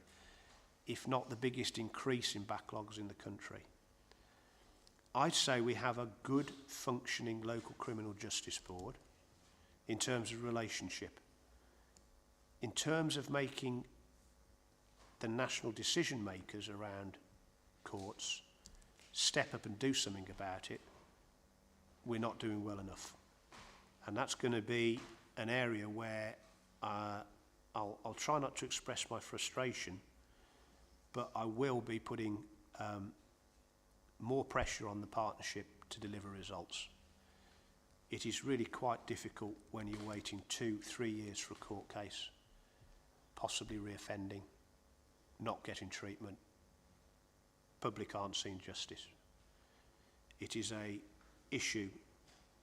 Speaker 5: if not the biggest increase in backlogs in the country. I'd say we have a good functioning local criminal justice board in terms of relationship. In terms of making the national decision makers around courts step up and do something about it, we're not doing well enough. And that's going to be an area where I'll try not to express my frustration, but I will be putting more pressure on the partnership to deliver results. It is really quite difficult when you're waiting 2-3 years for a court case, possibly reoffending, not getting treatment. Public aren't seeing justice. It is an issue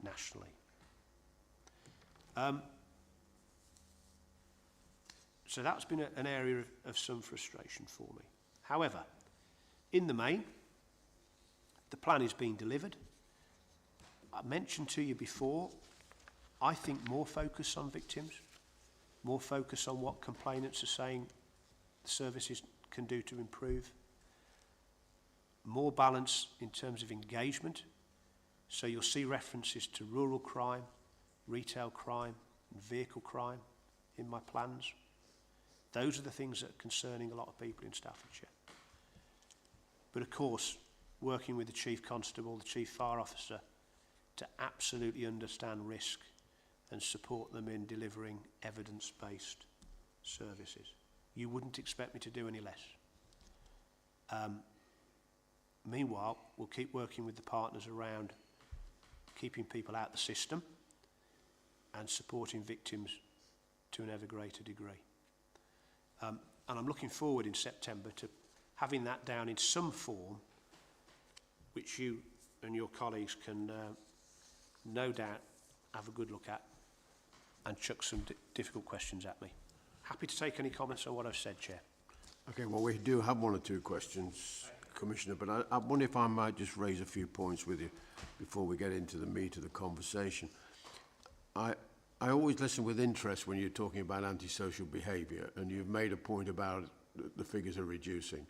Speaker 5: nationally. So that's been an area of some frustration for me. However, in the main, the plan is being delivered. I mentioned to you before, I think more focus on victims, more focus on what complainants are saying the services can do to improve, more balance in terms of engagement. So you'll see references to rural crime, retail crime, and vehicle crime in my plans. Those are the things that are concerning a lot of people in Staffordshire. But of course, working with the Chief Constable, the Chief Fire Officer, to absolutely understand risk and support them in delivering evidence-based services. You wouldn't expect me to do any less. Meanwhile, we'll keep working with the partners around keeping people out of the system and supporting victims to an ever greater degree. And I'm looking forward in September to having that down in some form which you and your colleagues can no doubt have a good look at and chuck some difficult questions at me. Happy to take any comments on what I've said, Chair.
Speaker 2: Okay, well, we do have one or two questions, Commissioner, but I wonder if I might just raise a few points with you before we get into the meat of the conversation. I always listen with interest when you're talking about antisocial behaviour, and you've made a point about the figures are reducing.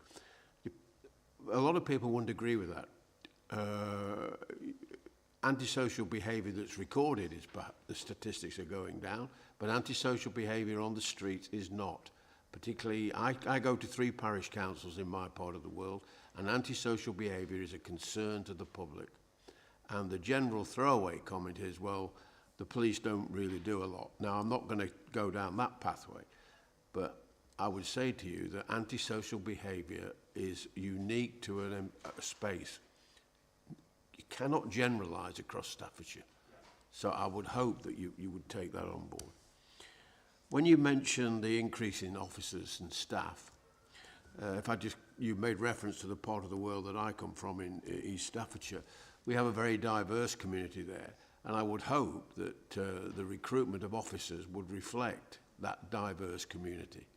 Speaker 2: A lot of people wouldn't agree with that. Antisocial behaviour that's recorded is the statistics are going down, but antisocial behaviour on the streets is not. Particularly, I go to 3 parish councils in my part of the world, and antisocial behaviour is a concern to the public. And the general throwaway comment is, well, the police don't really do a lot. Now, I'm not going to go down that pathway, but I would say to you that antisocial behaviour is unique to a space. You cannot generalise across Staffordshire. So I would hope that you would take that on board. When you mention the increase in officers and staff, you made reference to the part of the world that I come from in East Staffordshire. We have a very diverse community there, and I would hope that the recruitment of officers would reflect that diverse community.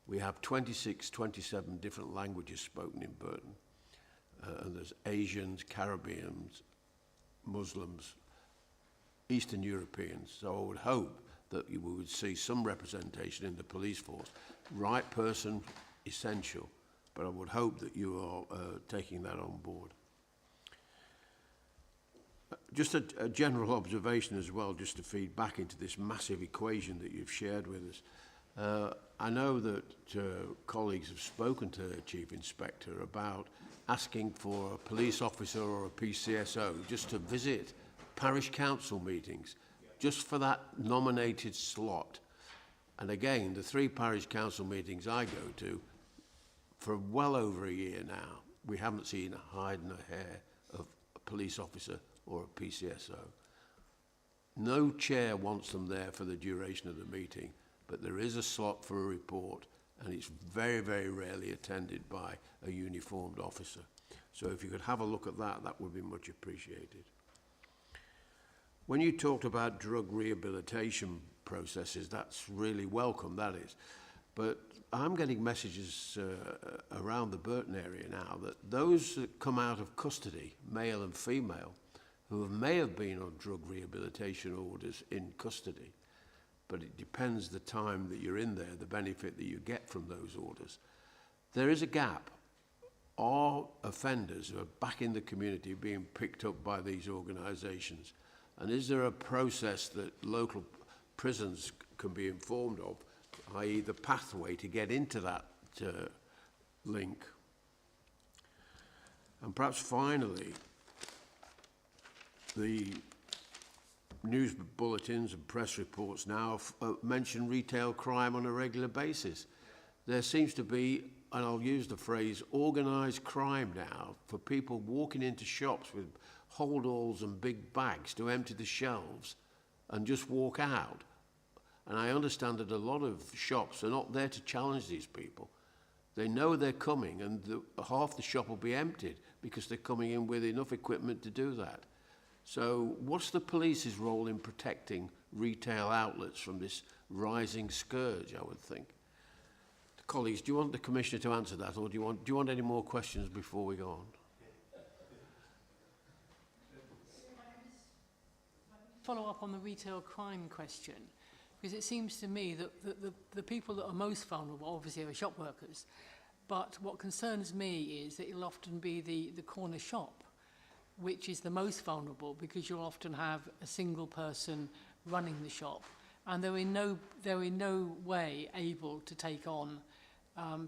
Speaker 2: We have 27 different languages spoken in Burton, and there's Asians, Caribbeans, Muslims, Eastern Europeans. So I would hope that we would see some representation in the police force. Right person, essential, but I would hope that you are taking that on board. Just a general observation as well, just to feed back into this massive equation that you've shared with us. I know that colleagues have spoken to the Chief Inspector about asking for a police officer or a PCSO just to visit parish council meetings, just for that nominated slot. And again, the 3 parish council meetings I go to, for well over a year now, we haven't seen a hide and a hair of a police officer or a PCSO. No chair wants them there for the duration of the meeting, but there is a slot for a report, and it's very, very rarely attended by a uniformed officer. So if you could have a look at that, that would be much appreciated. When you talked about drug rehabilitation processes, that's really welcome, that is. But I'm getting messages around the Burton area now that those that come out of custody, male and female, who may have been on drug rehabilitation orders in custody, but it depends the time that you're in there, the benefit that you get from those orders. There is a gap. Are offenders who are back in the community being picked up by these organisations? And is there a process that local prisons can be informed of, i.e. the pathway to get into that link? And perhaps finally, the news bulletins and press reports now mention retail crime on a regular basis. There seems to be, and I'll use the phrase, organised crime now for people walking into shops with holdalls and big bags to empty the shelves and just walk out. And I understand that a lot of shops are not there to challenge these people. They know they're coming, and half the shop will be emptied because they're coming in with enough equipment to do that. So what's the police's role in protecting retail outlets from this rising scourge, I would think? Colleagues, do you want the Commissioner to answer that, or do you want any more questions before we go on?
Speaker 7: Follow up on the retail crime question, because it seems to me that the people that are most vulnerable obviously are shop workers, but what concerns me is that it'll often be the corner shop which is the most vulnerable, because you'll often have a single person running the shop, and they're in no way able to take on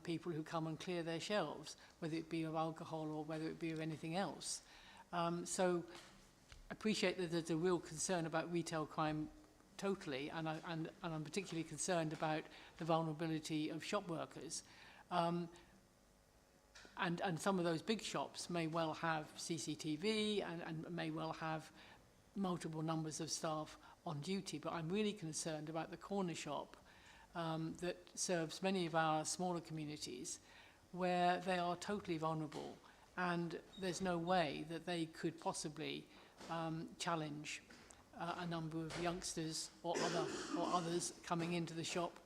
Speaker 7: people who come and clear their shelves, whether it be of alcohol or whether it be of anything else. So I appreciate that there's a real concern about retail crime totally, and I'm particularly concerned about the vulnerability of shop workers. And some of those big shops may well have CCTV and may well have multiple numbers of staff on duty, but I'm really concerned about the corner shop that serves many of our smaller communities where they are totally vulnerable, and there's no way that they could possibly challenge a number of youngsters or others coming into the shop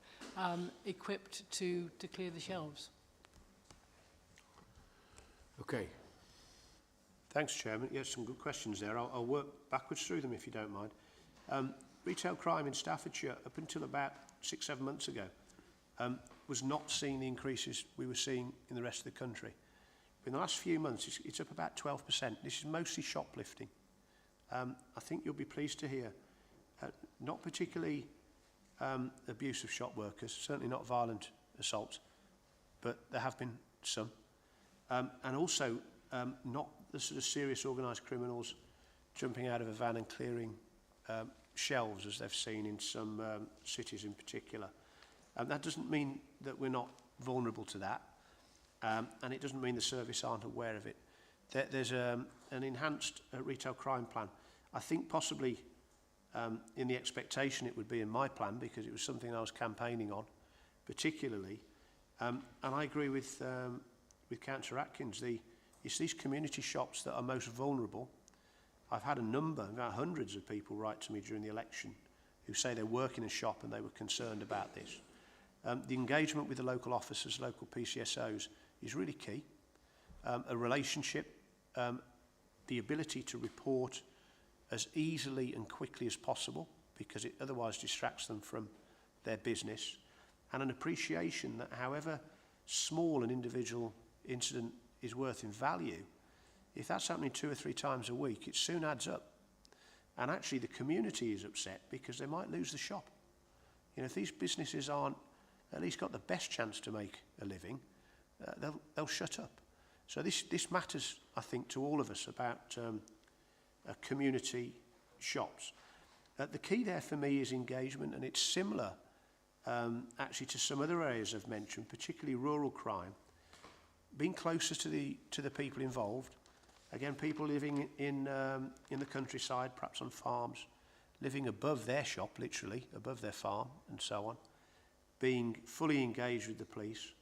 Speaker 7: equipped to clear the shelves.
Speaker 2: Okay.
Speaker 5: Thanks, Chairman. Yes, some good questions there. I'll work backwards through them if you don't mind. Retail crime in Staffordshire, up until about 6-7 months ago, was not seeing the increases we were seeing in the rest of the country. In the last few months, it's up about 12%. This is mostly shoplifting. I think you'll be pleased to hear, not particularly abuse of shop workers, certainly not violent assaults, but there have been some. And also not the sort of serious organised criminals jumping out of a van and clearing shelves, as they've seen in some cities in particular. That doesn't mean that we're not vulnerable to that, and it doesn't mean the service aren't aware of it. There's an enhanced retail crime plan. I think possibly in the expectation it would be in my plan, because it was something I was campaigning on particularly. And I agree with Councillor Atkins. It's these community shops that are most vulnerable. I've had a number, about hundreds of people write to me during the election who say they work in a shop and they were concerned about this. The engagement with the local officers, local PCSOs, is really key. A relationship, the ability to report as easily and quickly as possible, because it otherwise distracts them from their business, and an appreciation that however small an individual incident is worth in value, if that's happening 2 or 3 times a week, it soon adds up. And actually the community is upset because they might lose the shop. You know, if these businesses aren't at least got the best chance to make a living, they'll shut up. So this matters, I think, to all of us about community shops. The key there for me is engagement, and it's similar actually to some other areas I've mentioned, particularly rural crime. Being closer to the people involved, again, people living in the countryside, perhaps on farms, living above their shop, literally above their farm, and so on, being fully engaged with the police.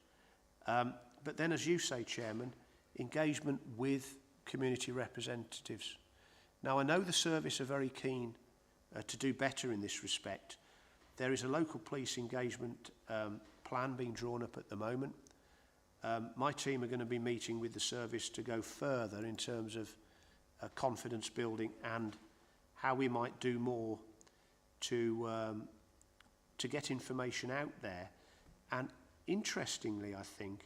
Speaker 5: But then, as you say, Chairman, engagement with community representatives. Now, I know the service are very keen to do better in this respect. There is a local police engagement plan being drawn up at the moment. My team are going to be meeting with the service to go further in terms of confidence building and how we might do more to get information out there. And interestingly, I think,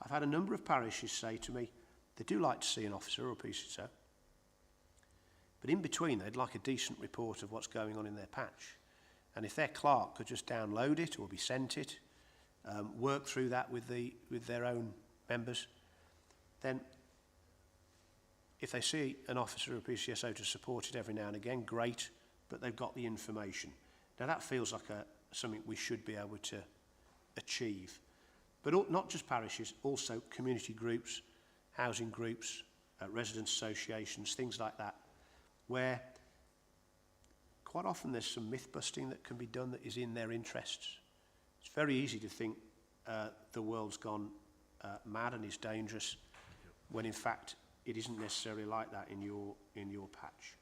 Speaker 5: I've had a number of parishes say to me, they do like to see an officer or a PCSO, but in between they'd like a decent report of what's going on in their patch. And if their clerk could just download it or be sent it, work through that with their own members, then if they see an officer or a PCSO to support it every now and again, great, but they've got the information. Now that feels like something we should be able to achieve. But not just parishes, also community groups, housing groups, resident associations, things like that, where quite often there's some myth busting that can be done that is in their interests. It's very easy to think the world's gone mad and is dangerous, when in fact it isn't necessarily like that in your patch.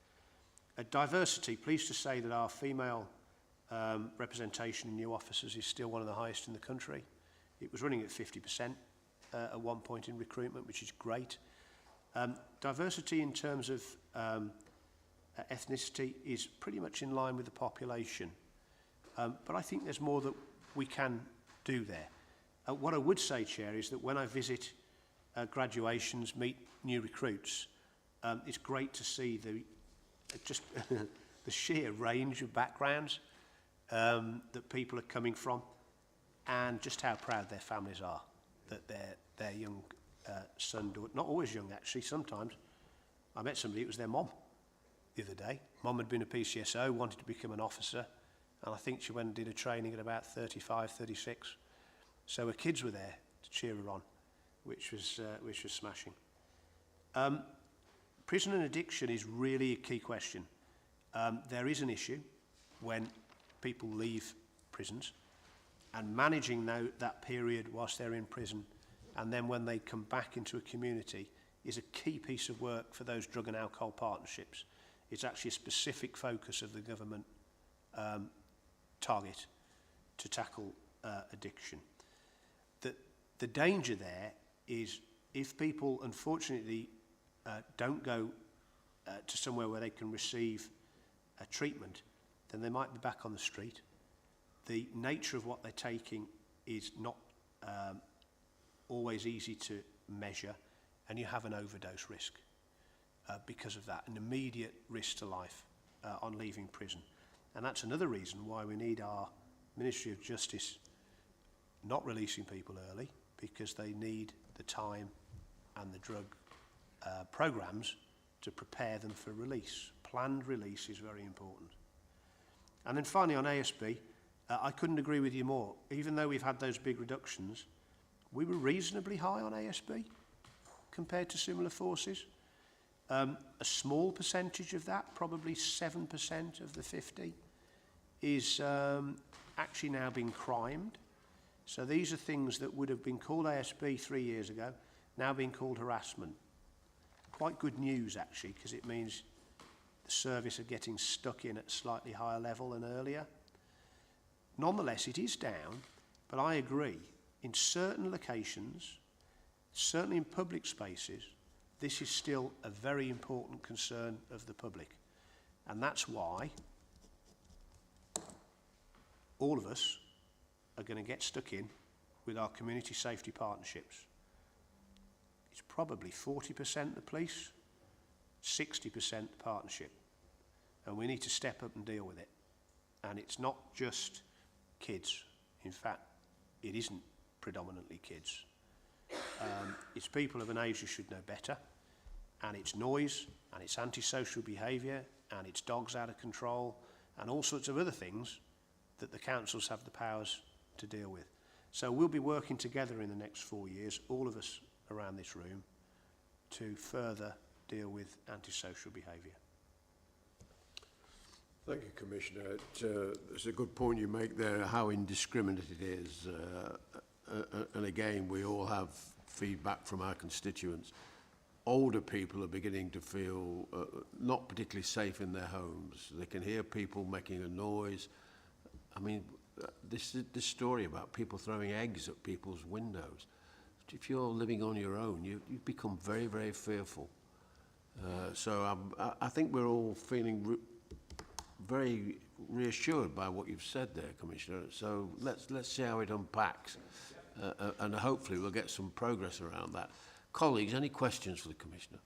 Speaker 5: Diversity, pleased to say that our female representation in new officers is still one of the highest in the country. It was running at 50% at one point in recruitment, which is great. Diversity in terms of ethnicity is pretty much in line with the population. But I think there's more that we can do there. What I would say, Chair, is that when I visit graduations, meet new recruits, it's great to see just the sheer range of backgrounds that people are coming from, and just how proud their families are that their young son, daughter, not always young actually, sometimes. I met somebody, it was their mom the other day. Mom had been a PCSO, wanted to become an officer, and I think she went and did a training at about 35, 36. So her kids were there to cheer her on, which was smashing. Prison and addiction is really a key question. There is an issue when people leave prisons, and managing that period whilst they're in prison, and then when they come back into a community, is a key piece of work for those drug and alcohol partnerships. It's actually a specific focus of the government target to tackle addiction. The danger there is if people unfortunately don't go to somewhere where they can receive treatment, then they might be back on the street. The nature of what they're taking is not always easy to measure, and you have an overdose risk because of that, an immediate risk to life on leaving prison. And that's another reason why we need our Ministry of Justice not releasing people early, because they need the time and the drug programs to prepare them for release. Planned release is very important. And then finally on ASB, I couldn't agree with you more. Even though we've had those big reductions, we were reasonably high on ASB compared to similar forces. A small percentage of that, probably 7% of the 50, is actually now being crimed. So these are things that would have been called ASB 3 years ago, now being called harassment. Quite good news, actually, because it means the service are getting stuck in at a slightly higher level than earlier. Nonetheless, it is down, but I agree, in certain locations, certainly in public spaces, this is still a very important concern of the public. And that's why all of us are going to get stuck in with our community safety partnerships. It's probably 40% the police, 60% the partnership. And we need to step up and deal with it. And it's not just kids. In fact, it isn't predominantly kids. It's people of an age who should know better. And it's noise, and it's antisocial behaviour, and it's dogs out of control, and all sorts of other things that the councils have the powers to deal with. So we'll be working together in the next 4 years, all of us around this room, to further deal with antisocial behaviour.
Speaker 2: Thank you, Commissioner. It's a good point you make there, how indiscriminate it is. And again, we all have feedback from our constituents. Older people are beginning to feel not particularly safe in their homes. They can hear people making a noise. I mean, this story about people throwing eggs at people's windows. If you're living on your own, you become very, very fearful. So I think we're all feeling very reassured by what you've said there, Commissioner. So let's see how it unpacks, and hopefully we'll get some progress around that. Colleagues, any questions for the Commissioner?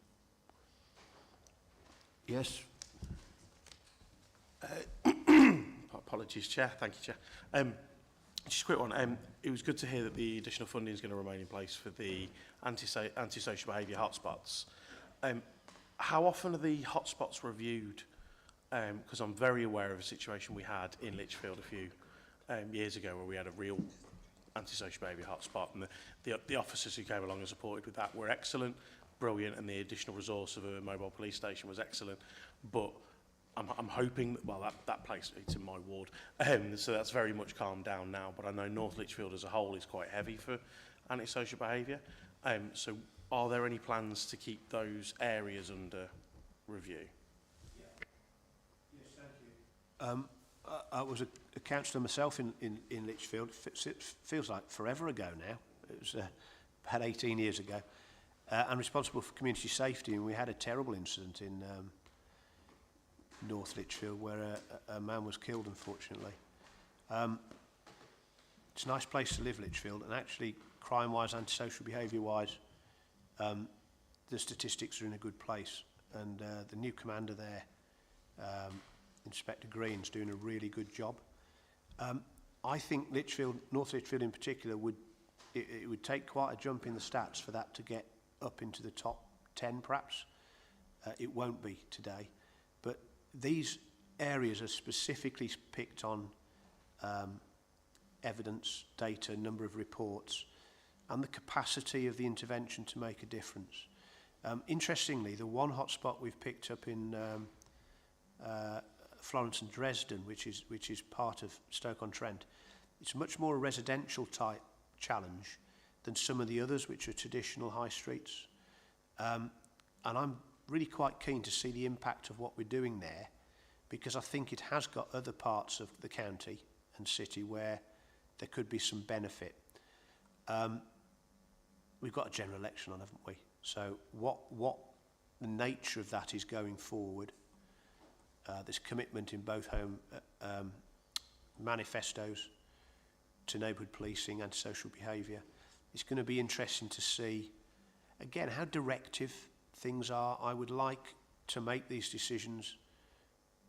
Speaker 2: Yes.
Speaker 6: Apologies, Chair. Thank you, Chair. Just a quick one. It was good to hear that the additional funding is going to remain in place for the antisocial behaviour hotspots. How often are the hotspots reviewed? Because I'm very aware of a situation we had in Lichfield a few years ago where we had a real antisocial behaviour hotspot, and the officers who came along and supported with that were excellent, brilliant, and the additional resource of a mobile police station was excellent. But I'm hoping that, well, that place, it's in my ward, so that's very much calmed down now, but I know North Lichfield as a whole is quite heavy for antisocial behaviour. So are there any plans to keep those areas under review?
Speaker 5: Yes, thank you. I was a councillor myself in Lichfield. It feels like forever ago now. It was about 18 years ago. I'm responsible for community safety, and we had a terrible incident in North Lichfield where a man was killed, unfortunately. It's a nice place to live, Lichfield, and actually crime-wise, antisocial behaviour-wise, the statistics are in a good place, and the new commander there, Inspector Green's doing a really good job. I think Lichfield, North Lichfield in particular, it would take quite a jump in the stats for that to get up into the top 10 perhaps. It won't be today, but these areas are specifically picked on evidence, data, number of reports, and the capacity of the intervention to make a difference. Interestingly, the one hotspot we've picked up in Florence and Dresden, which is part of Stoke-on-Trent, it's much more a residential type challenge than some of the others, which are traditional high streets. And I'm really quite keen to see the impact of what we're doing there, because I think it has got other parts of the county and city where there could be some benefit. We've got a general election on, haven't we? So what the nature of that is going forward, there's commitment in both home manifestos to neighbourhood policing and social behaviour. It's going to be interesting to see, again, how directive things are. I would like to make these decisions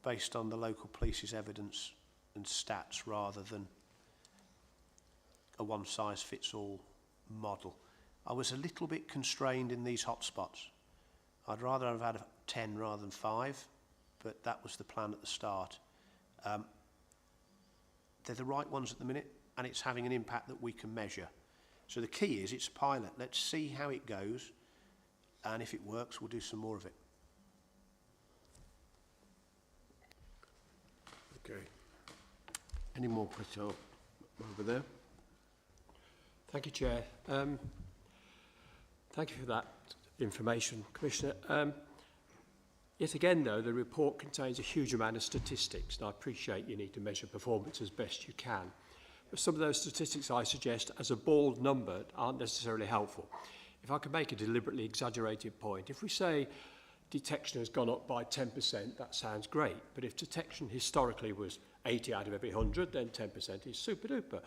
Speaker 5: based on the local police's evidence and stats rather than a one-size-fits-all model. I was a little bit constrained in these hotspots. I'd rather have had 10 rather than 5, but that was the plan at the start. They're the right ones at the minute, and it's having an impact that we can measure. So the key is it's a pilot. Let's see how it goes, and if it works, we'll do some more of it.
Speaker 2: Okay. Any more questions over there?
Speaker 8: Thank you, Chair. Thank you for that information, Commissioner. Yet again, though, the report contains a huge amount of statistics, and I appreciate you need to measure performance as best you can. But some of those statistics, I suggest, as a bald number, aren't necessarily helpful. If I could make a deliberately exaggerated point, if we say detection has gone up by 10%, that sounds great. But if detection historically was 80 out of every 100, then 10% is super duper.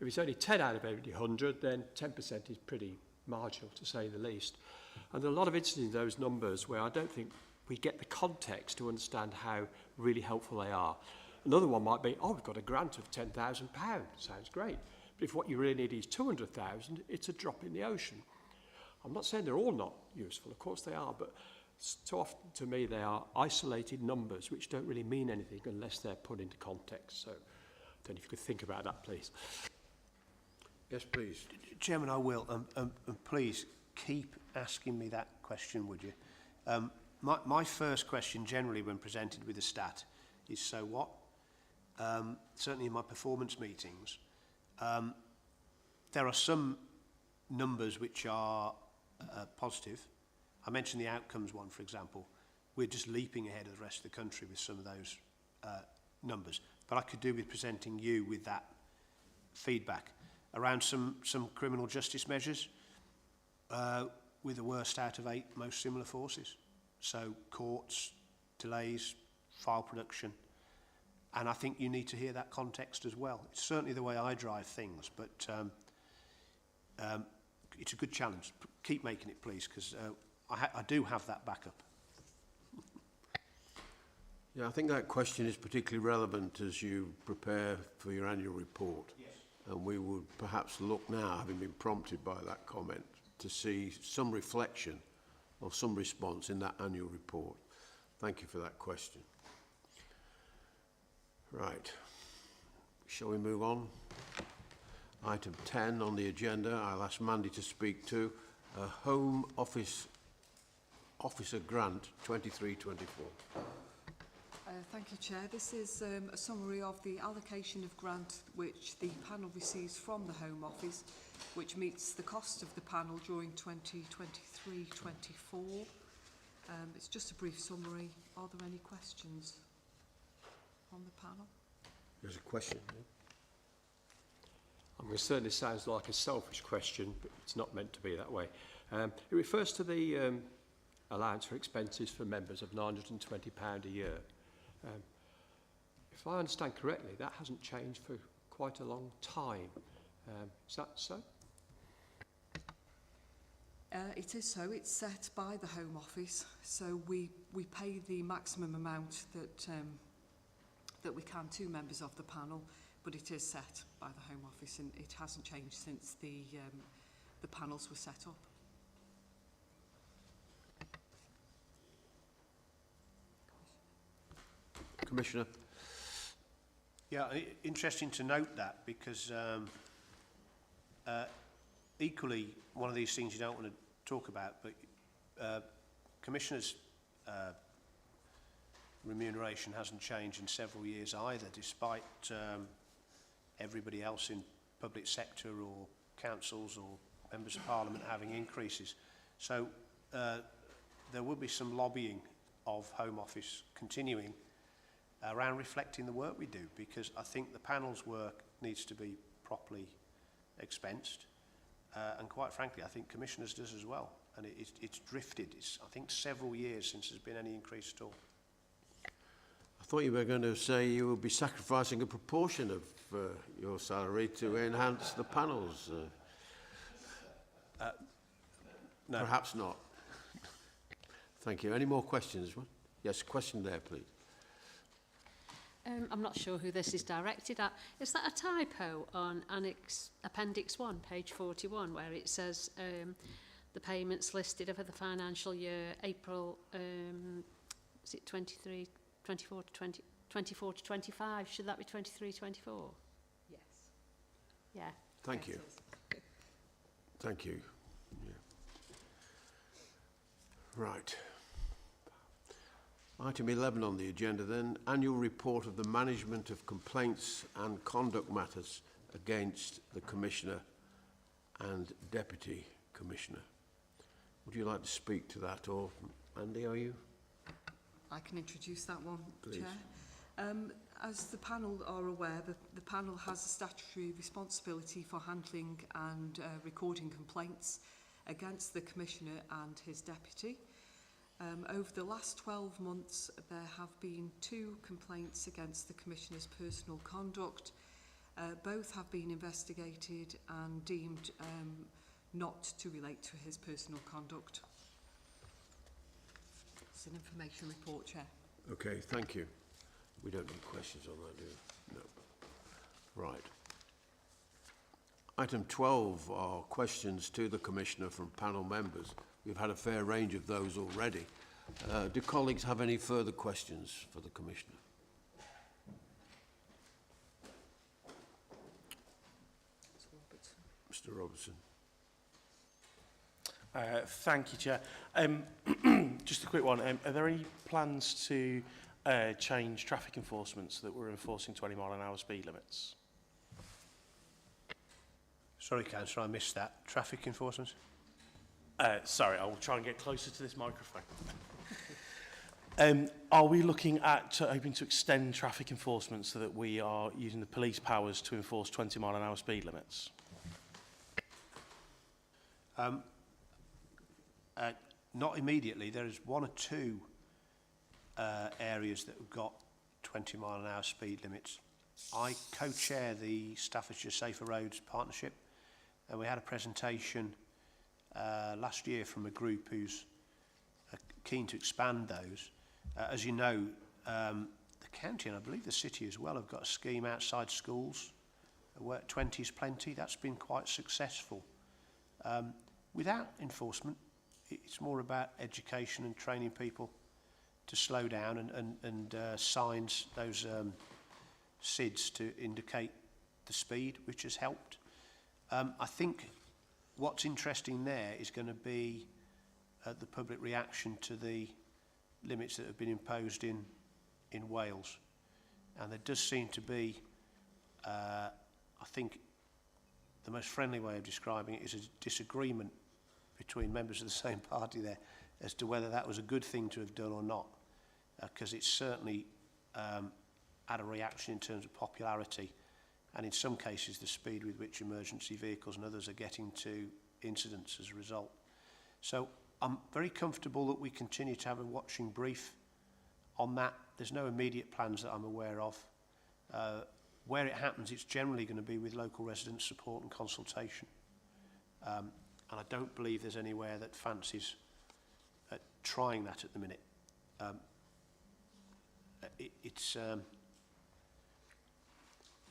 Speaker 8: If it's only 10 out of every 100, then 10% is pretty marginal, to say the least. And there are a lot of instances in those numbers where I don't think we get the context to understand how really helpful they are. Another one might be, oh, we've got a grant of £10,000. Sounds great. But if what you really need is 200,000, it's a drop in the ocean. I'm not saying they're all not useful. Of course they are. But so often, to me, they are isolated numbers which don't really mean anything unless they're put into context. So I don't know if you could think about that, please.
Speaker 2: Yes, please.
Speaker 5: Chairman, I will. And please keep asking me that question, would you? My first question generally when presented with a stat is, so what? Certainly in my performance meetings, there are some numbers which are positive. I mentioned the outcomes one, for example. We're just leaping ahead of the rest of the country with some of those numbers. But I could do with presenting you with that feedback around some criminal justice measures with the worst out of 8 most similar forces. So courts, delays, file production. And I think you need to hear that context as well. It's certainly the way I drive things, but it's a good challenge. Keep making it, please, because I do have that backup.
Speaker 2: Yeah, I think that question is particularly relevant as you prepare for your annual report. Yes. And we would perhaps look now, having been prompted by that comment, to see some reflection or some response in that annual report. Thank you for that question. Right. Shall we move on? Item 10 on the agenda, I'll ask Mandy to speak to Home Officer Grant 23-24.
Speaker 1: Thank you, Chair. This is a summary of the allocation of grant which the panel receives from the Home Office, which meets the cost of the panel during 2023-24. It's just a brief summary. Are there any questions from the panel?
Speaker 2: There's a question.
Speaker 8: I mean, it certainly sounds like a selfish question, but it's not meant to be that way. It refers to the allowance for expenses for members of £920 a year. If I understand correctly, that hasn't changed for quite a long time. Is that so?
Speaker 1: It is so. It's set by the Home Office, so we pay the maximum amount that we can to members of the panel, but it is set by the Home Office, and it hasn't changed since the panels were set up.
Speaker 2: Commissioner.
Speaker 5: Yeah, interesting to note that, because equally, one of these things you don't want to talk about, but Commissioners' remuneration hasn't changed in several years either, despite everybody else in public sector or councils or members of Parliament having increases. So there will be some lobbying of Home Office continuing around reflecting the work we do, because I think the panel's work needs to be properly expensed, and quite frankly I think Commissioners does as well, and it's drifted. It's, I think, several years since there's been any increase at all.
Speaker 2: I thought you were going to say you would be sacrificing a proportion of your salary to enhance the panels.
Speaker 5: No.
Speaker 2: Perhaps not. Thank you. Any more questions? Yes, question there, please.
Speaker 3: I'm not sure who this is directed at. Is that a typo on Appendix 1, page 41, where it says the payments listed over the financial year April, is it 24 to 25? Should that be 23, 24?
Speaker 1: Yes.
Speaker 3: Yeah.
Speaker 2: Thank you. Thank you. Yeah. Right. Item 11 on the agenda then, annual report of the management of complaints and conduct matters against the Commissioner and Deputy Commissioner. Would you like to speak to that, or Andy, are you?
Speaker 1: I can introduce that one,
Speaker 2: Please.
Speaker 1: Chair. As the panel are aware, the panel has a statutory responsibility for handling and recording complaints against the Commissioner and his Deputy. Over the last 12 months, there have been 2 complaints against the Commissioner's personal conduct. Both have been investigated and deemed not to relate to his personal conduct. It's an information report, Chair.
Speaker 2: Okay, thank you. We don't need questions on that, do we? No. Right. Item 12 are questions to the Commissioner from panel members. We've had a fair range of those already. Do colleagues have any further questions for the Commissioner? Mr. Robertson.
Speaker 6: Thank you, Chair. Just a quick one. Are there any plans to change traffic enforcement so that we're enforcing 20-mile-an-hour speed limits?
Speaker 5: Sorry, Councillor, I missed that. Traffic enforcement?
Speaker 6: Sorry, I will try and get closer to this microphone. Are we looking at hoping to extend traffic enforcement so that we are using the police powers to enforce 20-mile-an-hour speed limits?
Speaker 5: Not immediately. There is one or two areas that have got 20-mile-an-hour speed limits. I co-chair the Staffordshire Safer Roads Partnership, and we had a presentation last year from a group who's keen to expand those. As you know, the county, and I believe the city as well, have got a scheme outside schools where 20 is plenty. That's been quite successful. Without enforcement, it's more about education and training people to slow down and signs, those SIDs to indicate the speed, which has helped. I think what's interesting there is going to be the public reaction to the limits that have been imposed in Wales. And there does seem to be, I think, the most friendly way of describing it is a disagreement between members of the same party there as to whether that was a good thing to have done or not, because it's certainly had a reaction in terms of popularity, and in some cases the speed with which emergency vehicles and others are getting to incidents as a result. So I'm very comfortable that we continue to have a watching brief on that. There's no immediate plans that I'm aware of. Where it happens, it's generally going to be with local resident support and consultation. And I don't believe there's anywhere that fancies trying that at the minute.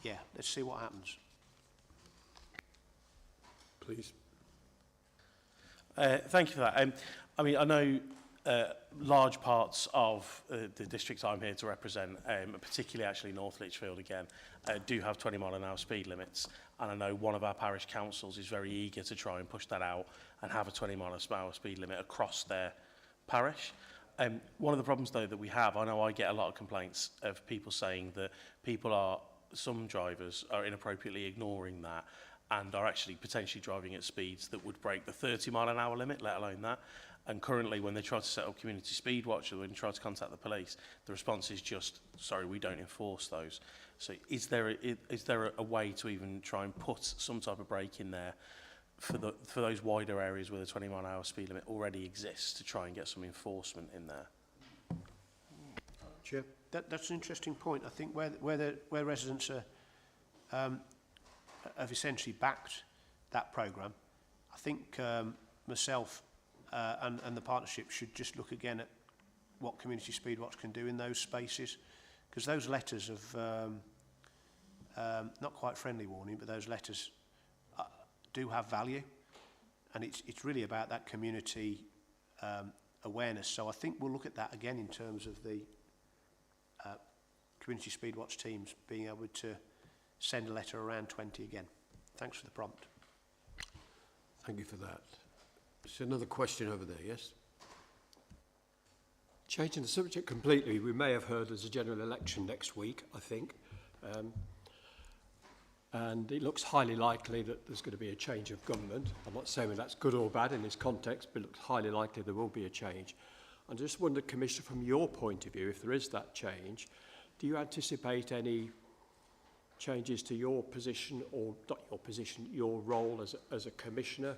Speaker 5: Yeah, let's see what happens.
Speaker 2: Please.
Speaker 6: Thank you for that. I mean, I know large parts of the district I'm here to represent, particularly actually North Lichfield again, do have 20-mile-an-hour speed limits. And I know one of our parish councils is very eager to try and push that out and have a 20-mile-an-hour speed limit across their parish. One of the problems, though, that we have, I know I get a lot of complaints of people saying that some drivers are inappropriately ignoring that and are actually potentially driving at speeds that would break the 30-mile-an-hour limit, let alone that. And currently, when they try to set up community speed watch or when they try to contact the police, the response is just, sorry, we don't enforce those. So is there a way to even try and put some type of break in there for those wider areas where the 20-mile-an-hour speed limit already exists to try and get some enforcement in there?
Speaker 2: Chair.
Speaker 5: That's an interesting point. I think where residents have essentially backed that programme, I think myself and the partnership should just look again at what Community Speed Watch can do in those spaces, because those letters of not quite friendly warning, but those letters do have value, and it's really about that community awareness. So I think we'll look at that again in terms of the Community Speed Watch teams being able to send a letter around 20 again. Thanks for the prompt.
Speaker 2: Thank you for that. There's another question over there, yes?
Speaker 8: Changing the subject completely, we may have heard there's a general election next week, I think. And it looks highly likely that there's going to be a change of government. I'm not saying whether that's good or bad in this context, but it looks highly likely there will be a change. I just wonder, Commissioner, from your point of view, if there is that change, do you anticipate any changes to your position, or not your position, your role as a commissioner?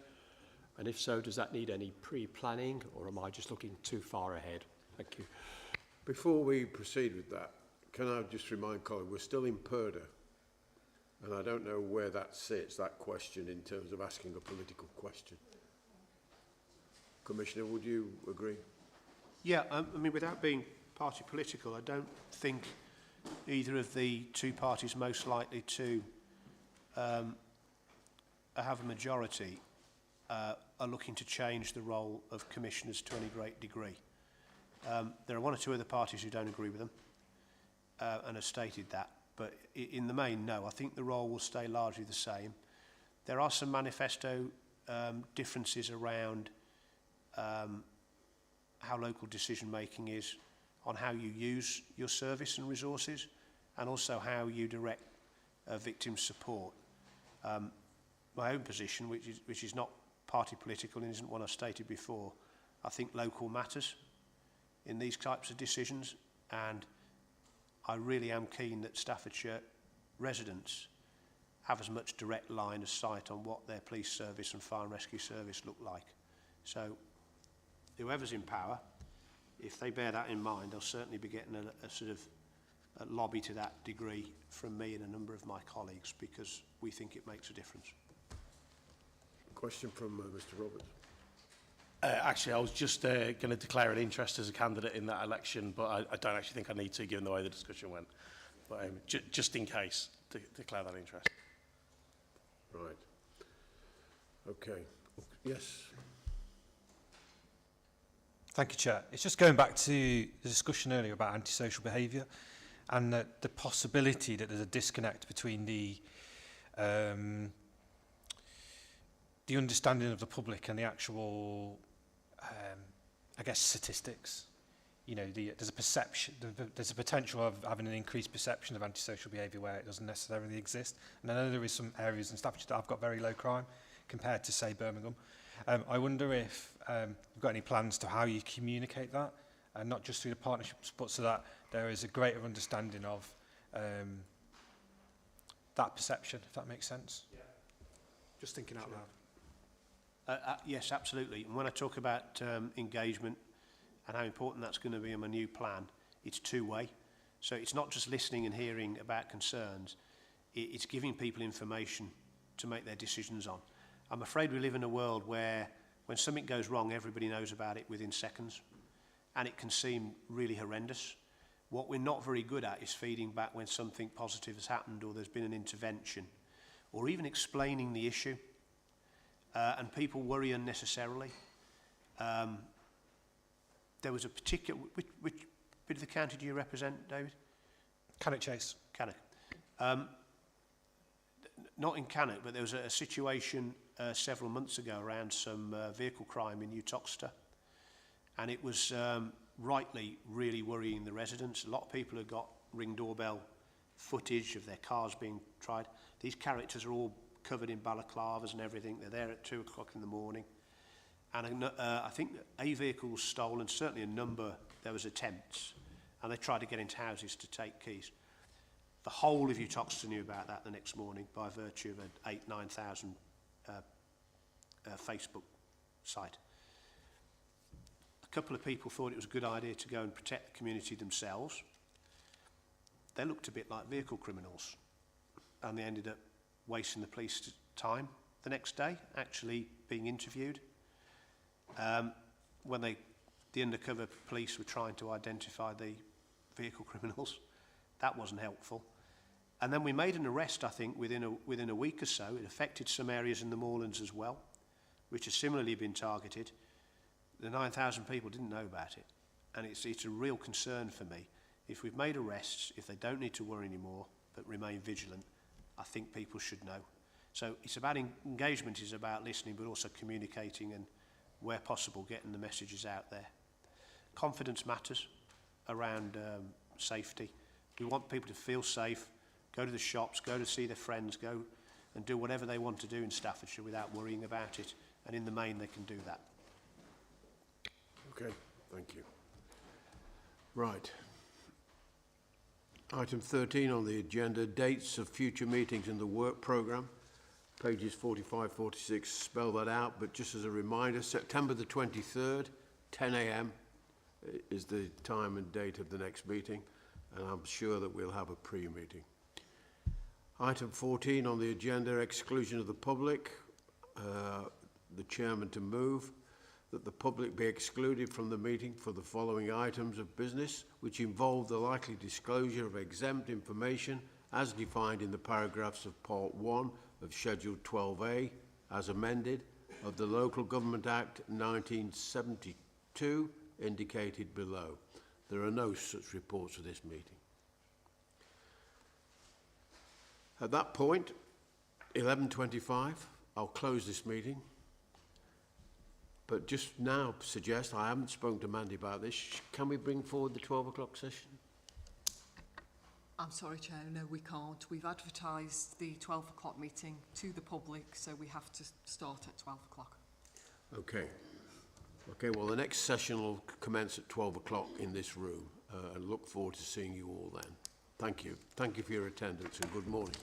Speaker 8: And if so, does that need any pre-planning, or am I just looking too far ahead? Thank you.
Speaker 2: Before we proceed with that, can I just remind Colin, we're still in Purda, and I don't know where that sits, that question, in terms of asking a political question. Commissioner, would you agree?
Speaker 5: Yeah, I mean, without being party political, I don't think either of the two parties most likely to have a majority are looking to change the role of commissioners to any great degree. There are one or two other parties who don't agree with them and have stated that, but in the main, no. I think the role will stay largely the same. There are some manifesto differences around how local decision making is on how you use your service and resources, and also how you direct victim support. My own position, which is not party political and isn't one I've stated before, I think local matters. in these types of decisions, and I really am keen that Staffordshire residents have as much direct line of sight on what their police service and fire and rescue service look like. So whoever's in power, if they bear that in mind, they'll certainly be getting a sort of a lobby to that degree from me and a number of my colleagues, because we think it makes a difference.
Speaker 2: Question from Mr. Roberts.
Speaker 6: Actually, I was just going to declare an interest as a candidate in that election, but I don't actually think I need to, given the way the discussion went. But just in case, to declare that interest.
Speaker 2: Right. Okay. Yes.
Speaker 9: Thank you, Chair. It's just going back to the discussion earlier about antisocial behaviour and the possibility that there's a disconnect between the understanding of the public and the actual, I guess, statistics. You know, there's a perception, there's a potential of having an increased perception of antisocial behaviour where it doesn't necessarily exist. And I know there is some areas in Staffordshire that have got very low crime compared to, say, Birmingham. I wonder if you've got any plans to how you communicate that, and not just through the partnerships, but so that there is a greater understanding of that perception, if that makes sense. Yeah. Just thinking out loud.
Speaker 5: Yes, absolutely. And when I talk about engagement and how important that's going to be in my new plan, it's two-way. So it's not just listening and hearing about concerns, it's giving people information to make their decisions on. I'm afraid we live in a world where when something goes wrong, everybody knows about it within seconds, and it can seem really horrendous. What we're not very good at is feeding back when something positive has happened or there's been an intervention, or even explaining the issue. And people worry unnecessarily. There was a particular... Which bit of the county do you represent, David?
Speaker 9: Cannock Chase.
Speaker 5: Cannock. Not in Cannock, but there was a situation several months ago around some vehicle crime in Uttoxeter. And it was rightly really worrying the residents. A lot of people have got Ring doorbell footage of their cars being tried. These characters are all covered in balaclavas and everything. They're there at 2 o'clock in the morning. And I think a vehicle was stolen, certainly a number, there was attempts. And they tried to get into houses to take keys. The whole of Uttoxeter knew about that the next morning by virtue of an 8,000-9,000 Facebook site. A couple of people thought it was a good idea to go and protect the community themselves. They looked a bit like vehicle criminals, and they ended up wasting the police time the next day, actually being interviewed. When the undercover police were trying to identify the vehicle criminals, that wasn't helpful. And then we made an arrest, I think, within a week or so. It affected some areas in the moorlands as well, which has similarly been targeted. The 9,000 people didn't know about it. And it's a real concern for me. If we've made arrests, if they don't need to worry anymore, but remain vigilant, I think people should know. So it's about engagement, is about listening, but also communicating and, where possible, getting the messages out there. Confidence matters around safety. We want people to feel safe, go to the shops, go to see their friends, go and do whatever they want to do in Staffordshire without worrying about it. And in the main, they can do that.
Speaker 2: Okay, thank you. Right. Item 13 on the agenda, dates of future meetings in the work programme. Pages 45, 46 spell that out, but just as a reminder, September the 23rd, 10 a.m. is the time and date of the next meeting, and I'm sure that we'll have a pre-meeting. Item 14 on the agenda, exclusion of the public. The chairman to move that the public be excluded from the meeting for the following items of business, which involve the likely disclosure of exempt information as defined in the paragraphs of Part 1 of Schedule 12A, as amended, of the Local Government Act 1972, indicated below. There are no such reports for this meeting. At that point, 11:25, I'll close this meeting. But just now suggest, I haven't spoken to Mandy about this, can we bring forward the 12 o'clock session?
Speaker 1: I'm sorry, Chair, no, we can't. We've advertised the 12 o'clock meeting to the public, so we have to start at 12 o'clock.
Speaker 2: Okay. Okay, well, the next session will commence at 12 o'clock in this room, and look forward to seeing you all then. Thank you. Thank you for your attendance and good morning.